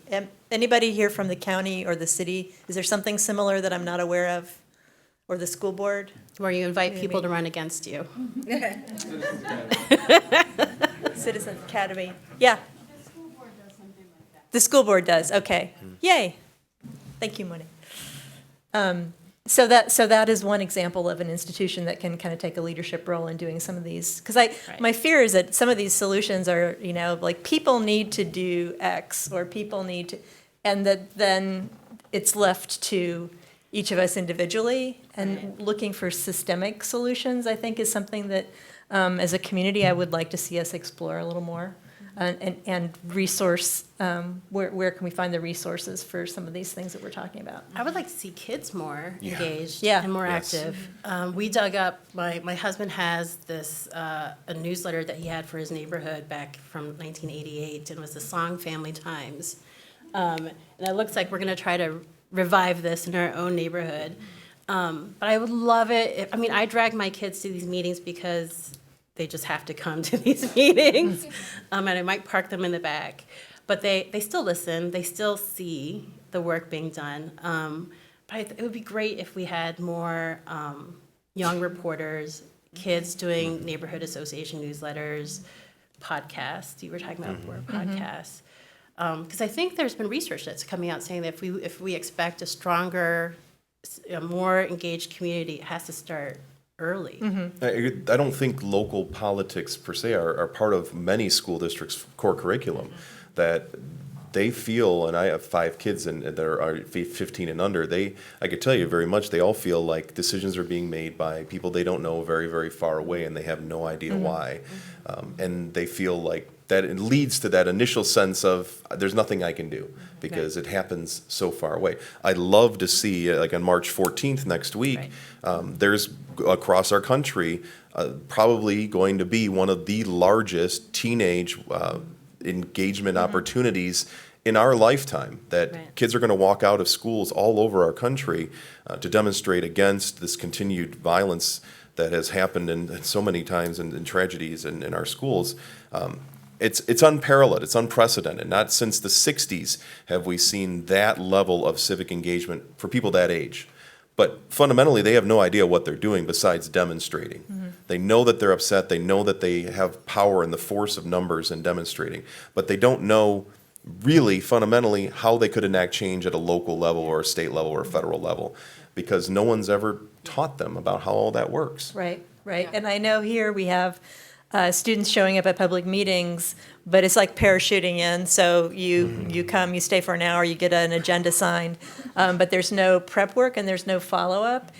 Anybody here from the county or the city? Is there something similar that I'm not aware of? Or the school board? Where you invite people to run against you. Citizen Academy. Yeah. The school board does, okay. Yay. Thank you, Moni. So that is one example of an institution that can kind of take a leadership role in doing some of these. Because my fear is that some of these solutions are, like people need to do X or people need to, and that then it's left to each of us individually. And looking for systemic solutions, I think, is something that as a community I would like to see us explore a little more. And resource, where can we find the resources for some of these things that we're talking about? I would like to see kids more engaged Yeah. and more Yes. active. We dug up, my husband has this, a newsletter that he had for his neighborhood back from 1988, and it was the Song Family Times. And it looks like we're going to try to revive this in our own neighborhood. But I would love it, I drag my kids to these meetings because they just have to come to these meetings. And I might park them in the back. But they still listen, they still see the work being done. But it would be great if we had more young reporters, kids doing neighborhood association newsletters, podcasts. You were talking about podcasts. Because I think there's been research that's coming out saying that if we expect a stronger, more engaged community, it has to start early. I don't think local politics per se are part of many school districts' core curriculum. That they feel, and I have 5 kids and that are 15 and under, I could tell you very much, they all feel like decisions are being made by people they don't know very, very far away, and they have no idea why. And they feel like that it leads to that initial sense of there's nothing I can do because it happens so far away. I'd love to see, like on March 14th next week, there's across our country probably going to be one of the largest teenage engagement opportunities in our lifetime, that kids are going to walk out of schools all over our country to demonstrate against this continued violence that has happened in so many times in tragedies in our schools. It's unparalleled, it's unprecedented. Not since the 60s have we seen that level of civic engagement for people that age. But fundamentally, they have no idea what they're doing besides demonstrating. They know that they're upset, they know that they have power in the force of numbers and demonstrating, but they don't know really fundamentally how they could enact change at a local level or a state level or a federal level, because no one's ever taught them about how all that works. Right. And I know here we have students showing up at public meetings, but it's like parachuting in. So you come, you stay for an hour, you get an agenda signed, but there's no prep work and there's no follow-up.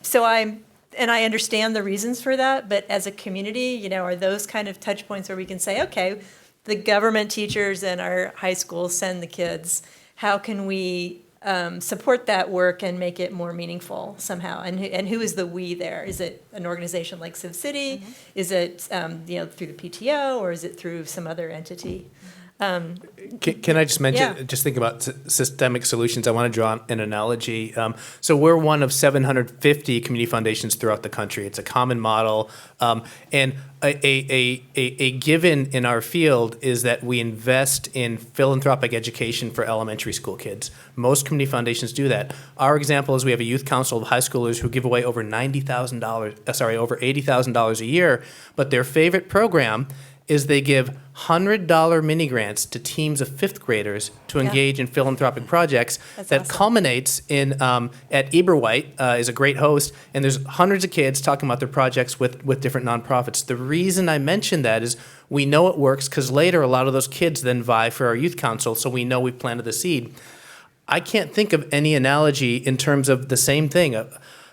So I understand the reasons for that, but as a community, are those kind of touch points where we can say, okay, the government teachers in our high schools send the kids. How can we support that work and make it more meaningful somehow? And who is the we there? Is it an organization like CivCity? Is it through the PTO, or is it through some other entity? Can I just mention, just think about systemic solutions. I want to draw an analogy. So we're one of 750 community foundations throughout the country. It's a common model. And a given in our field is that we invest in philanthropic education for elementary school kids. Most community foundations do that. Our example is we have a youth council of high schoolers who give away over $80,000 a year, but their favorite program is they give $100 mini grants to teams of 5th graders to engage in philanthropic projects. That's that awesome. culminates in at Eberwhite is a great host, and there's hundreds of kids talking about their projects with different nonprofits. The reason I mention that is We know it works because later a lot of those kids then vie for our youth council, so we know we've planted the seed. I can't think of any analogy in terms of the same thing.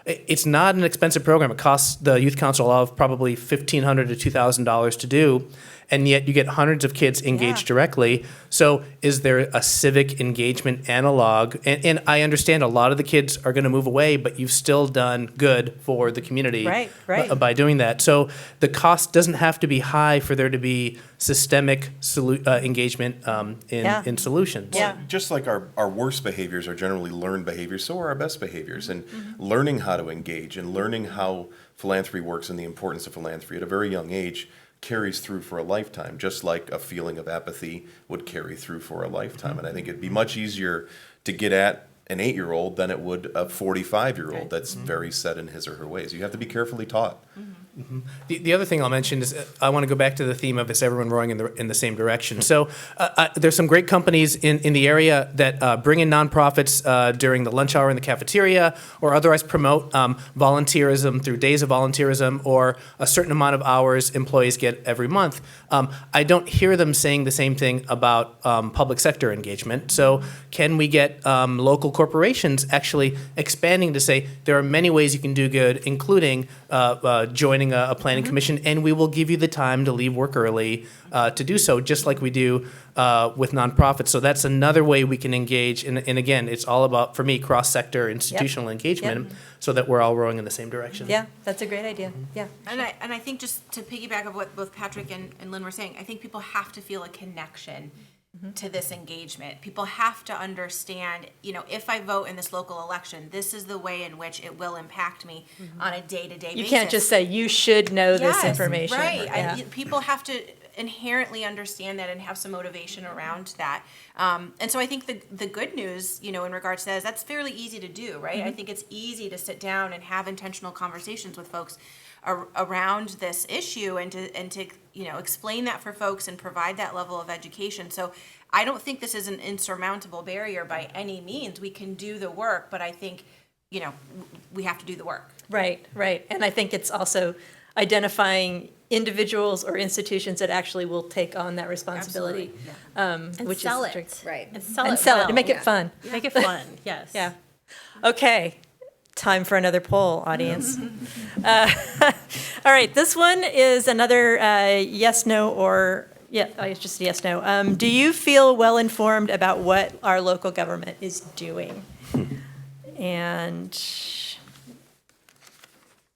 It's not an expensive program. It costs the youth council of probably $1,500 to $2,000 to do, and yet you get hundreds of kids engaged directly. So is there a civic engagement analog? And I understand a lot of the kids are going to move away, but you've still done good for the community Right. by doing that. So the cost doesn't have to be high for there to be systemic engagement in solutions. Yeah. Just like our worst behaviors are generally learned behaviors, so are our best behaviors. And learning how to engage and learning how philanthropy works and the importance of philanthropy at a very young age carries through for a lifetime, just like a feeling of apathy would carry through for a lifetime. And I think it'd be much easier to get at an 8-year-old than it would a 45-year-old that's very set in his or her ways. You have to be carefully taught. The other thing I'll mention is I want to go back to the theme of is everyone rowing in the same direction. So there's some great companies in the area that bring in nonprofits during the lunch hour in the cafeteria or otherwise promote volunteerism through days of volunteerism or a certain amount of hours employees get every month. I don't hear them saying the same thing about public sector engagement. So can we get local corporations actually expanding to say there are many ways you can do good, including joining a planning commission, and we will give you the time to leave work early to do so, just like we do with nonprofits. So that's another way we can engage. And again, it's all about, for me, cross-sector institutional engagement so that we're all rowing in the same direction. Yeah, that's a great idea. Yeah. And I think just to piggyback of what both Patrick and Lynn were saying, I think people have to feel a connection to this engagement. People have to understand, if I vote in this local election, this is the way in which it will impact me on a day-to-day basis. You can't just say, you should know this Yes, information. Right. Yeah. People have to inherently understand that and have some motivation around that. And so I think the good news, in regards to that is that's fairly easy to do, right? I think it's easy to sit down and have intentional conversations with folks around this issue and to explain that for folks and provide that level of education. So I don't think this is an insurmountable barrier by any means. We can do the work, but I think we have to do the work. Right. And I think it's also identifying individuals or institutions that actually will take on that responsibility. And which sell is it. Right. And sell and it sell it well. to make it fun. Make it fun, yes. Yeah. Okay. Time for another poll, audience. All right. This one is another yes, no, or it's just yes, no. Do you feel well informed about what our local government is doing? And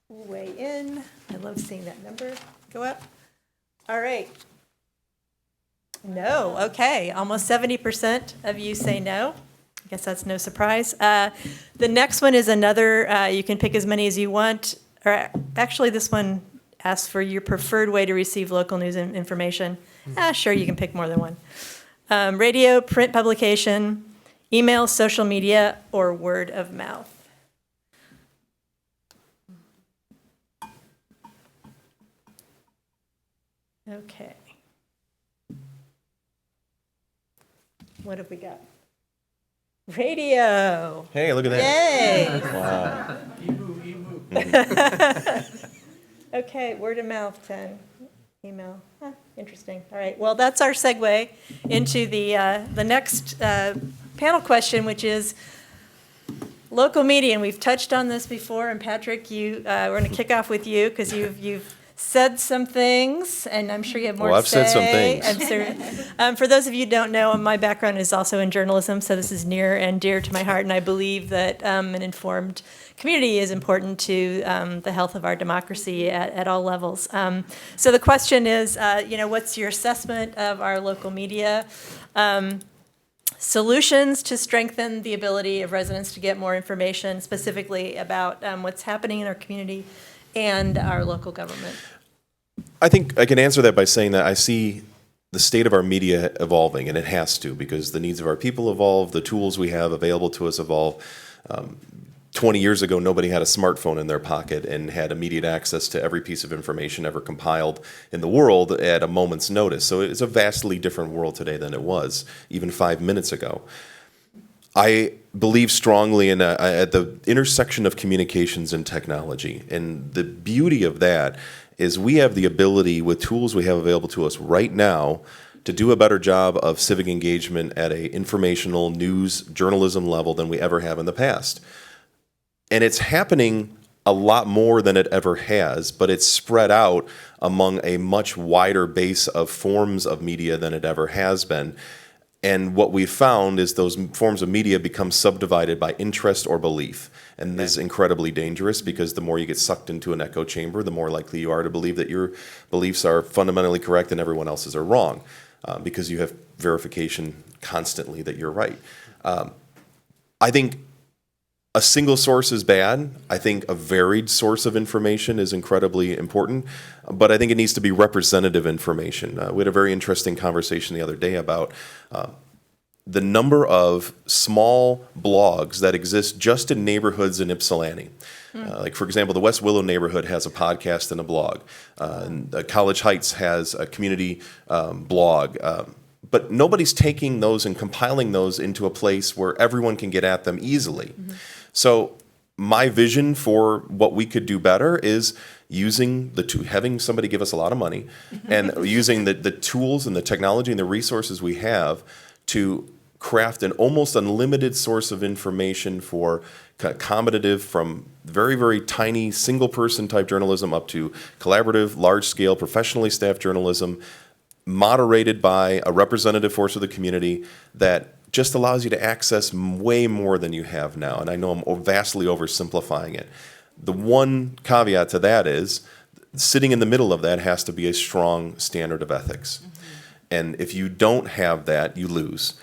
weigh in. I love seeing that number go up. All right. No. Okay. Almost 70% of you say no. I guess that's no surprise. The next one is another, you can pick as many as you want. Or actually, this one asks for your preferred way to receive local news and information. Sure, you can pick more than one. Radio, print publication, email, social media, or word of mouth. Okay. What have we got? Radio. Hey, look at that. Yay. Wow. Okay, word of mouth, 10. Email. Interesting. All right. Well, that's our segue into the next panel question, which is local media. And we've touched on this before. And Patrick, we're going to kick off with you because you've said some things, and I'm sure you have more to say. I've said some things. I'm sure. For those of you who don't know, my background is also in journalism, so this is near and dear to my heart, and I believe that an informed community is important to the health of our democracy at all levels. So the question is, what's your assessment of our local media? Solutions to strengthen the ability of residents to get more information, specifically about what's happening in our community and our local government. I think I can answer that by saying that I see the state of our media evolving, and it has to, because the needs of our people evolve, the tools we have available to us evolve. 20 years ago, nobody had a smartphone in their pocket and had immediate access to every piece of information ever compiled in the world at a moment's notice. So it's a vastly different world today than it was even 5 minutes ago. I believe strongly in at the intersection of communications and technology, and the beauty of that is we have the ability with tools we have available to us right now to do a better job of civic engagement at a informational news journalism level than we ever have in the past. And it's happening a lot more than it ever has, but it's spread out among a much wider base of forms of media than it ever has been. And what we've found is those forms of media become subdivided by interest or belief. And this is incredibly dangerous because the more you get sucked into an echo chamber, the more likely you are to believe that your beliefs are fundamentally correct and everyone else's are wrong, because you have verification constantly that you're right. I think a single source is bad. I think a varied source of information is incredibly important, but I think it needs to be representative information. We had a very interesting conversation the other day about the number of small blogs that exist just in neighborhoods in Ypsilanti. Like, for example, the West Willow neighborhood has a podcast and a blog. And College Heights has a community blog. But nobody's taking those and compiling those into a place where everyone can get at them easily. So my vision for what we could do better is using having somebody give us a lot of money and using the tools and the technology and the resources we have to craft an almost unlimited source of information for accommodative, from very, very tiny single-person type journalism up to collaborative, large-scale, professionally staffed journalism, moderated by a representative force of the community that just allows you to access way more than you have now. And I know I'm vastly oversimplifying it. The one caveat to that is sitting in the middle of that has to be a strong standard of ethics. And if you don't have that, you lose.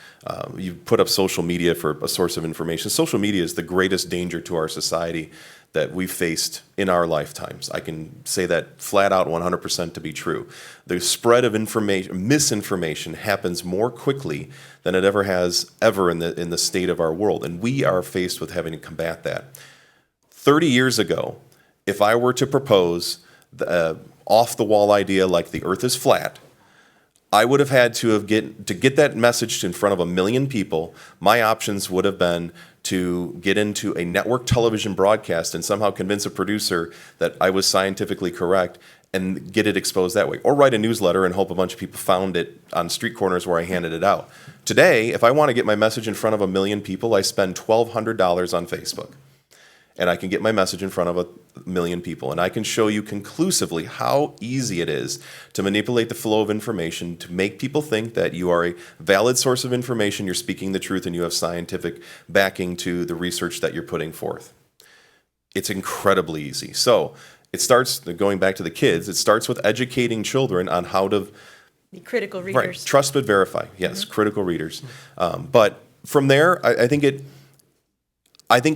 You put up social media for a source of information. Social media is the greatest danger to our society that we've faced in our lifetimes. I can say that flat out 100% to be true. The spread of misinformation happens more quickly than it ever has in the state of our world. And we are faced with having to combat that. 30 years ago, if I were to propose the off-the-wall idea like the earth is flat, I would have had to get that message in front of 1 million people. My options would have been to get into a network television broadcast and somehow convince a producer that I was scientifically correct and get it exposed that way. Or write a newsletter and hope a bunch of people found it on street corners where I handed it out. Today, if I want to get my message in front of 1 million people, I spend $1,200 on Facebook. And I can get my message in front of 1 million people. And I can show you conclusively how easy it is to manipulate the flow of information, to make people think that you are a valid source of information, you're speaking the truth, and you have scientific backing to the research that you're putting forth. It's incredibly easy. So it starts, going back to the kids, it starts with educating children on how to Be critical readers. Right. Trust but verify. Yes, critical readers. But from there, I think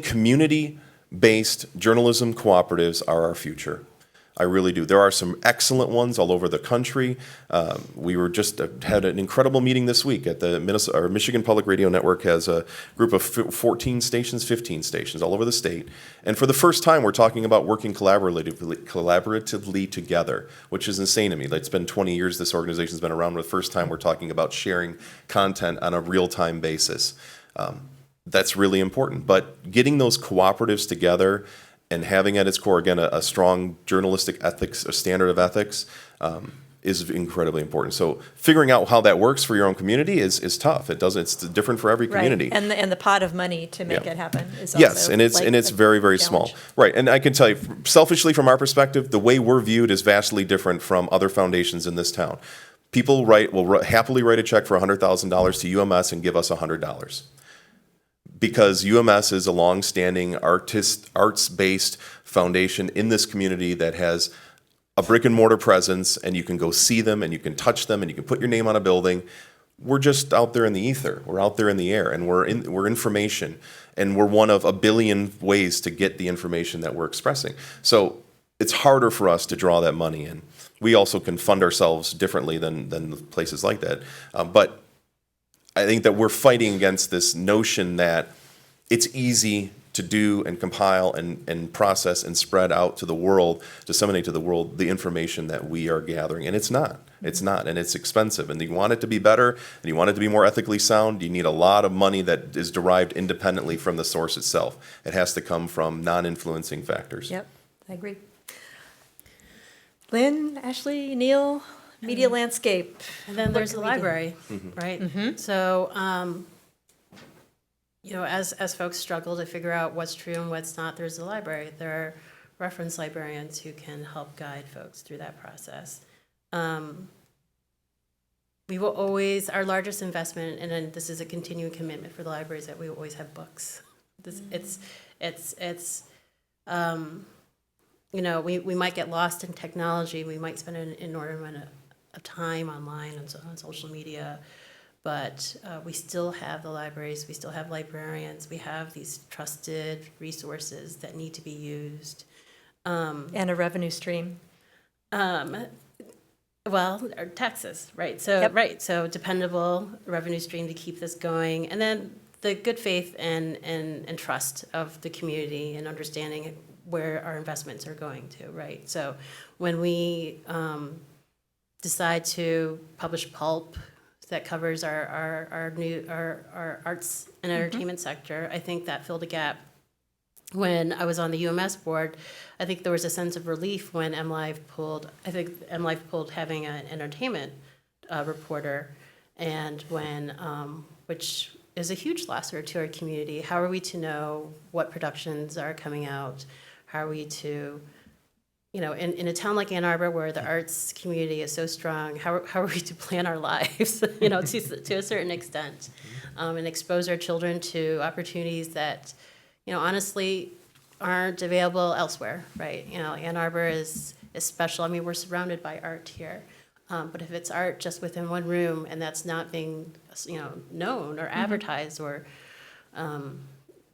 community-based journalism cooperatives are our future. I really do. There are some excellent ones all over the country. We were just had an incredible meeting this week at the Michigan Public Radio Network has a group of 15 stations all over the state. And for the first time, we're talking about working collaboratively together, which is insane to me. It's been 20 years this organization's been around. For the first time, we're talking about sharing content on a real-time basis. That's really important. But getting those cooperatives together and having at its core, again, a strong journalistic ethics, a standard of ethics, is incredibly important. So figuring out how that works for your own community is tough. It's different for every community. Right. And the pot of money to make it happen is also yes, and it's very, very small. Right, and I can tell you, selfishly from our perspective, the way we're viewed is vastly different from other foundations in this town. People will happily write a check for $100,000 to UMS and give us $100. Because UMS is a long-standing arts-based foundation in this community that has a brick-and-mortar presence, and you can go see them, and you can touch them, and you can put your name on a building. We're just out there in the ether. We're out there in the air, and we're information, and we're one of a billion ways to get the information that we're expressing. So it's harder for us to draw that money in. We also can fund ourselves differently than places like that. But I think that we're fighting against this notion that it's easy to do and compile and process and spread out to the world, disseminate to the world the information that we are gathering. And it's not. It's not. And it's expensive. And you want it to be better and you want it to be more ethically sound, you need a lot of money that is derived independently from the source itself. It has to come from non-influencing factors. Yep, I agree. Lynn, Ashley, Neel, media landscape. And then there's the can we do? library, right? So, as folks struggle to figure out what's true and what's not, there's the library. There are reference librarians who can help guide folks through that process. We will always, our largest investment, and then this is a continuing commitment for the libraries, that we will always have books. We might get lost in technology. We might spend an inordinate amount of time online and on social media, but we still have the libraries. We still have librarians. We have these trusted resources that need to be used. And a revenue stream. Or taxes, right? So, Yep. right. So dependable revenue stream to keep this going, and then the good faith and trust of the community and understanding where our investments are going to, right? So when we decide to publish pulp that covers our arts and entertainment sector, I think that filled a gap. When I was on the UMS board, I think there was a sense of relief when MLive pulled having an entertainment reporter, and when, which is a huge loss to our community. How are we to know what productions are coming out? How are we to, in a town like Ann Arbor where the arts community is so strong, how are we to plan our lives, to a certain extent, and expose our children to opportunities that, honestly, aren't available elsewhere, right? Ann Arbor is special. I mean, we're surrounded by art here. But if it's art just within one room and that's not being, known or advertised or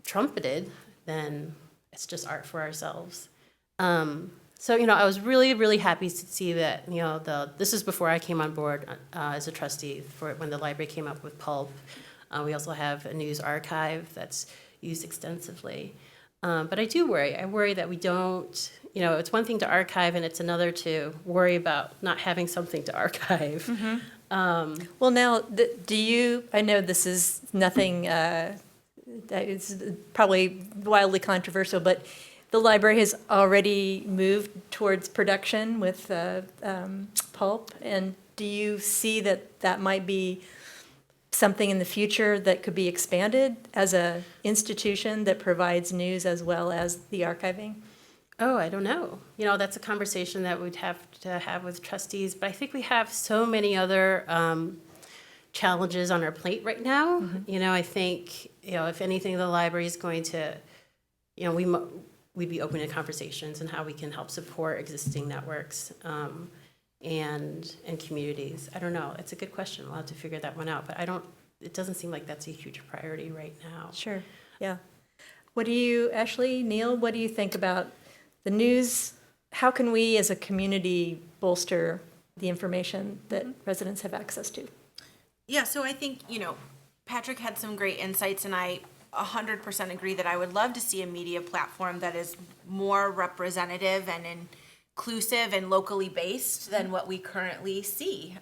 trumpeted, then it's just art for ourselves. So, I was really, really happy to see that, this is before I came on board as a trustee for when the library came up with Pulp. We also have a news archive that's used extensively. But I do worry. I worry that we don't, it's one thing to archive and it's another to worry about not having something to archive. Well, now, I know this is nothing, that is probably wildly controversial, but the library has already moved towards production with pulp. And do you see that might be something in the future that could be expanded as a institution that provides news as well as the archiving? Oh, I don't know. That's a conversation that we'd have to have with trustees, but I think we have so many other challenges on our plate right now. I think, if anything, the library is going to, we'd be open to conversations and how we can help support existing networks and communities. I don't know. It's a good question. We'll have to figure that one out, but it doesn't seem like that's a huge priority right now. Sure, yeah. What do you, Ashley, Neel, what do you think about the news? How can we as a community bolster the information that residents have access to? Yeah, so I think, Patrick had some great insights, and I 100% agree that I would love to see a media platform that is more representative and inclusive and locally based than what we currently see.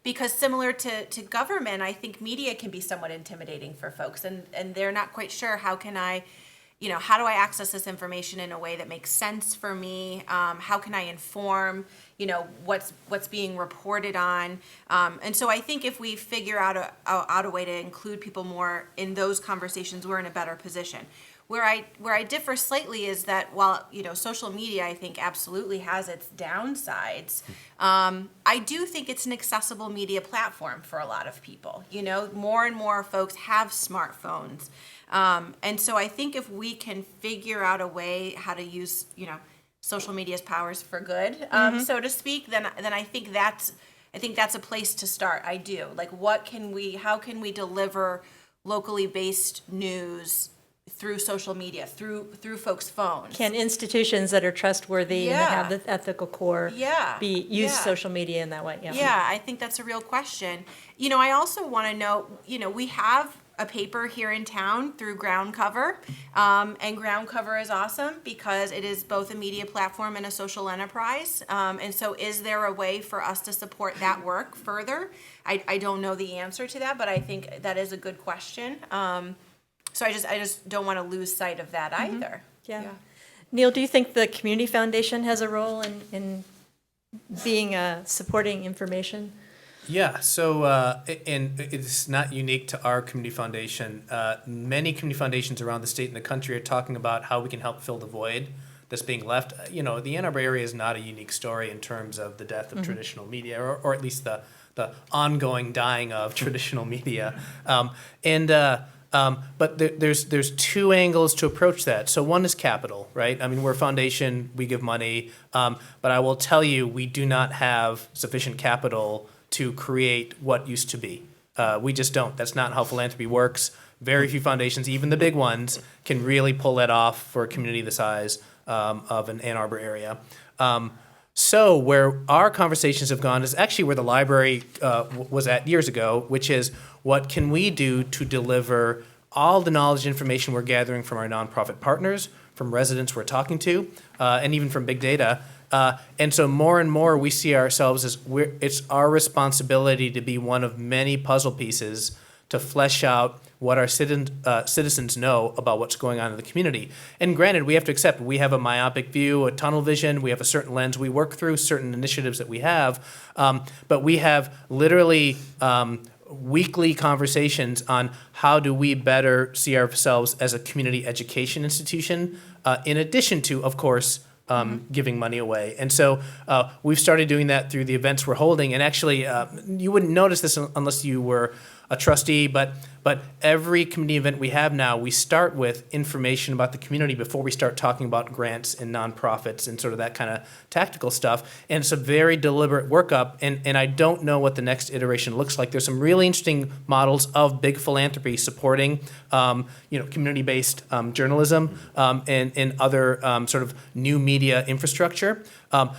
Because similar to government, I think media can be somewhat intimidating for folks, and they're not quite sure how do I access this information in a way that makes sense for me? How can I inform, what's being reported on? And so I think if we figure out a way to include people more in those conversations, we're in a better position. Where I differ slightly is that while, social media, I think absolutely has its downsides, I do think it's an accessible media platform for a lot of people. More and more folks have smartphones. And so I think if we can figure out a way how to use, social media's powers for good, so to speak, then I think that's a place to start. I do. Like, how can we deliver locally based news through social media, through folks' phones? Can institutions that are trustworthy and that have the ethical core use social media in that way? Yeah, I think that's a real question. I also want to know, we have a paper here in town through Ground Cover, and Ground Cover is awesome because it is both a media platform and a social enterprise. And so is there a way for us to support that work further? I don't know the answer to that, but I think that is a good question. So I just don't want to lose sight of that either. Yeah. Neel, do you think the Community Foundation has a role in being supporting information? Yeah, so, and it's not unique to our community foundation. Many community foundations around the state and the country are talking about how we can help fill the void that's being left. The Ann Arbor area is not a unique story in terms of the death of traditional media, or at least the ongoing dying of traditional media. But there's two angles to approach that. So one is capital, right? I mean, we're a foundation, we give money, but I will tell you, we do not have sufficient capital to create what used to be. We just don't. That's not how philanthropy works. Very few foundations, even the big ones, can really pull that off for a community the size of an Ann Arbor area. So where our conversations have gone is actually where the library was at years ago, which is what can we do to deliver all the knowledge and information we're gathering from our nonprofit partners, from residents we're talking to, and even from big data. And so more and more we see ourselves as it's our responsibility to be one of many puzzle pieces to flesh out what our citizens know about what's going on in the community. And granted, we have to accept we have a myopic view, a tunnel vision, we have a certain lens we work through, certain initiatives that we have, but we have literally weekly conversations on how do we better see ourselves as a community education institution, in addition to, of course, giving money away. And so we've started doing that through the events we're holding. And actually, you wouldn't notice this unless you were a trustee, but every community event we have now, we start with information about the community before we start talking about grants and nonprofits and sort of that kind of tactical stuff. And it's a very deliberate workup, and I don't know what the next iteration looks like. There's some really interesting models of big philanthropy supporting community-based journalism and other sort of new media infrastructure.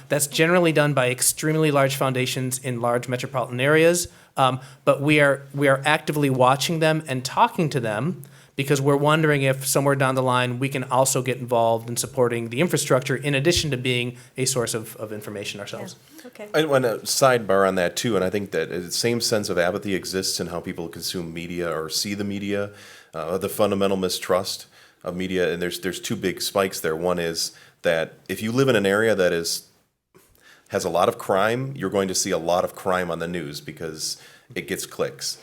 That's generally done by extremely large foundations in large metropolitan areas. But we are actively watching them and talking to them because we're wondering if somewhere down the line we can also get involved in supporting the infrastructure in addition to being a source of information ourselves. Yeah. Okay. I want to sidebar on that too, and I think that the same sense of apathy exists in how people consume media or see the media, the fundamental mistrust of media, and there's two big spikes there. One is that if you live in an area that has a lot of crime, you're going to see a lot of crime on the news because it gets clicks.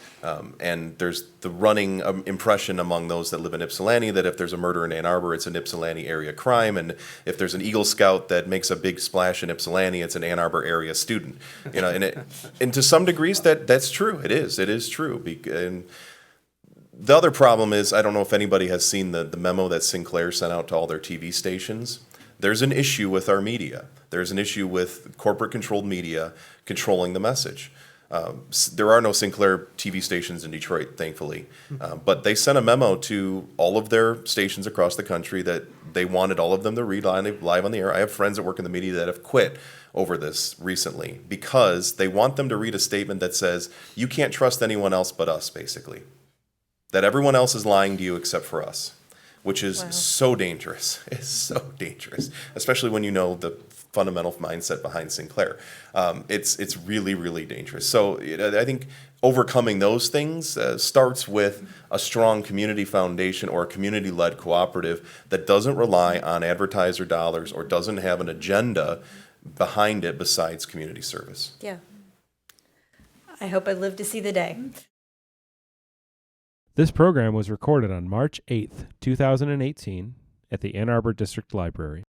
And there's the running impression among those that live in Ypsilanti that if there's a murder in Ann Arbor, it's an Ypsilanti area crime. And if there's an Eagle Scout that makes a big splash in Ypsilanti, it's an Ann Arbor area student. And to some degrees that's true. It is true. And the other problem is, I don't know if anybody has seen the memo that Sinclair sent out to all their TV stations. There's an issue with our media. There's an issue with corporate-controlled media controlling the message. There are no Sinclair TV stations in Detroit, thankfully. But they sent a memo to all of their stations across the country that they wanted all of them to read live on the air. I have friends that work in the media that have quit over this recently because they want them to read a statement that says, you can't trust anyone else but us, basically. That everyone else is lying to you except for us. Which is so dangerous. It's so dangerous, especially when you know the fundamental mindset behind Sinclair. It's really, really dangerous. So I think overcoming those things starts with a strong community foundation or a community-led cooperative that doesn't rely on advertiser dollars or doesn't have an agenda behind it besides community service. Yeah. I hope I live to see the day. This program was recorded on March 8th, 2018 at the Ann Arbor District Library.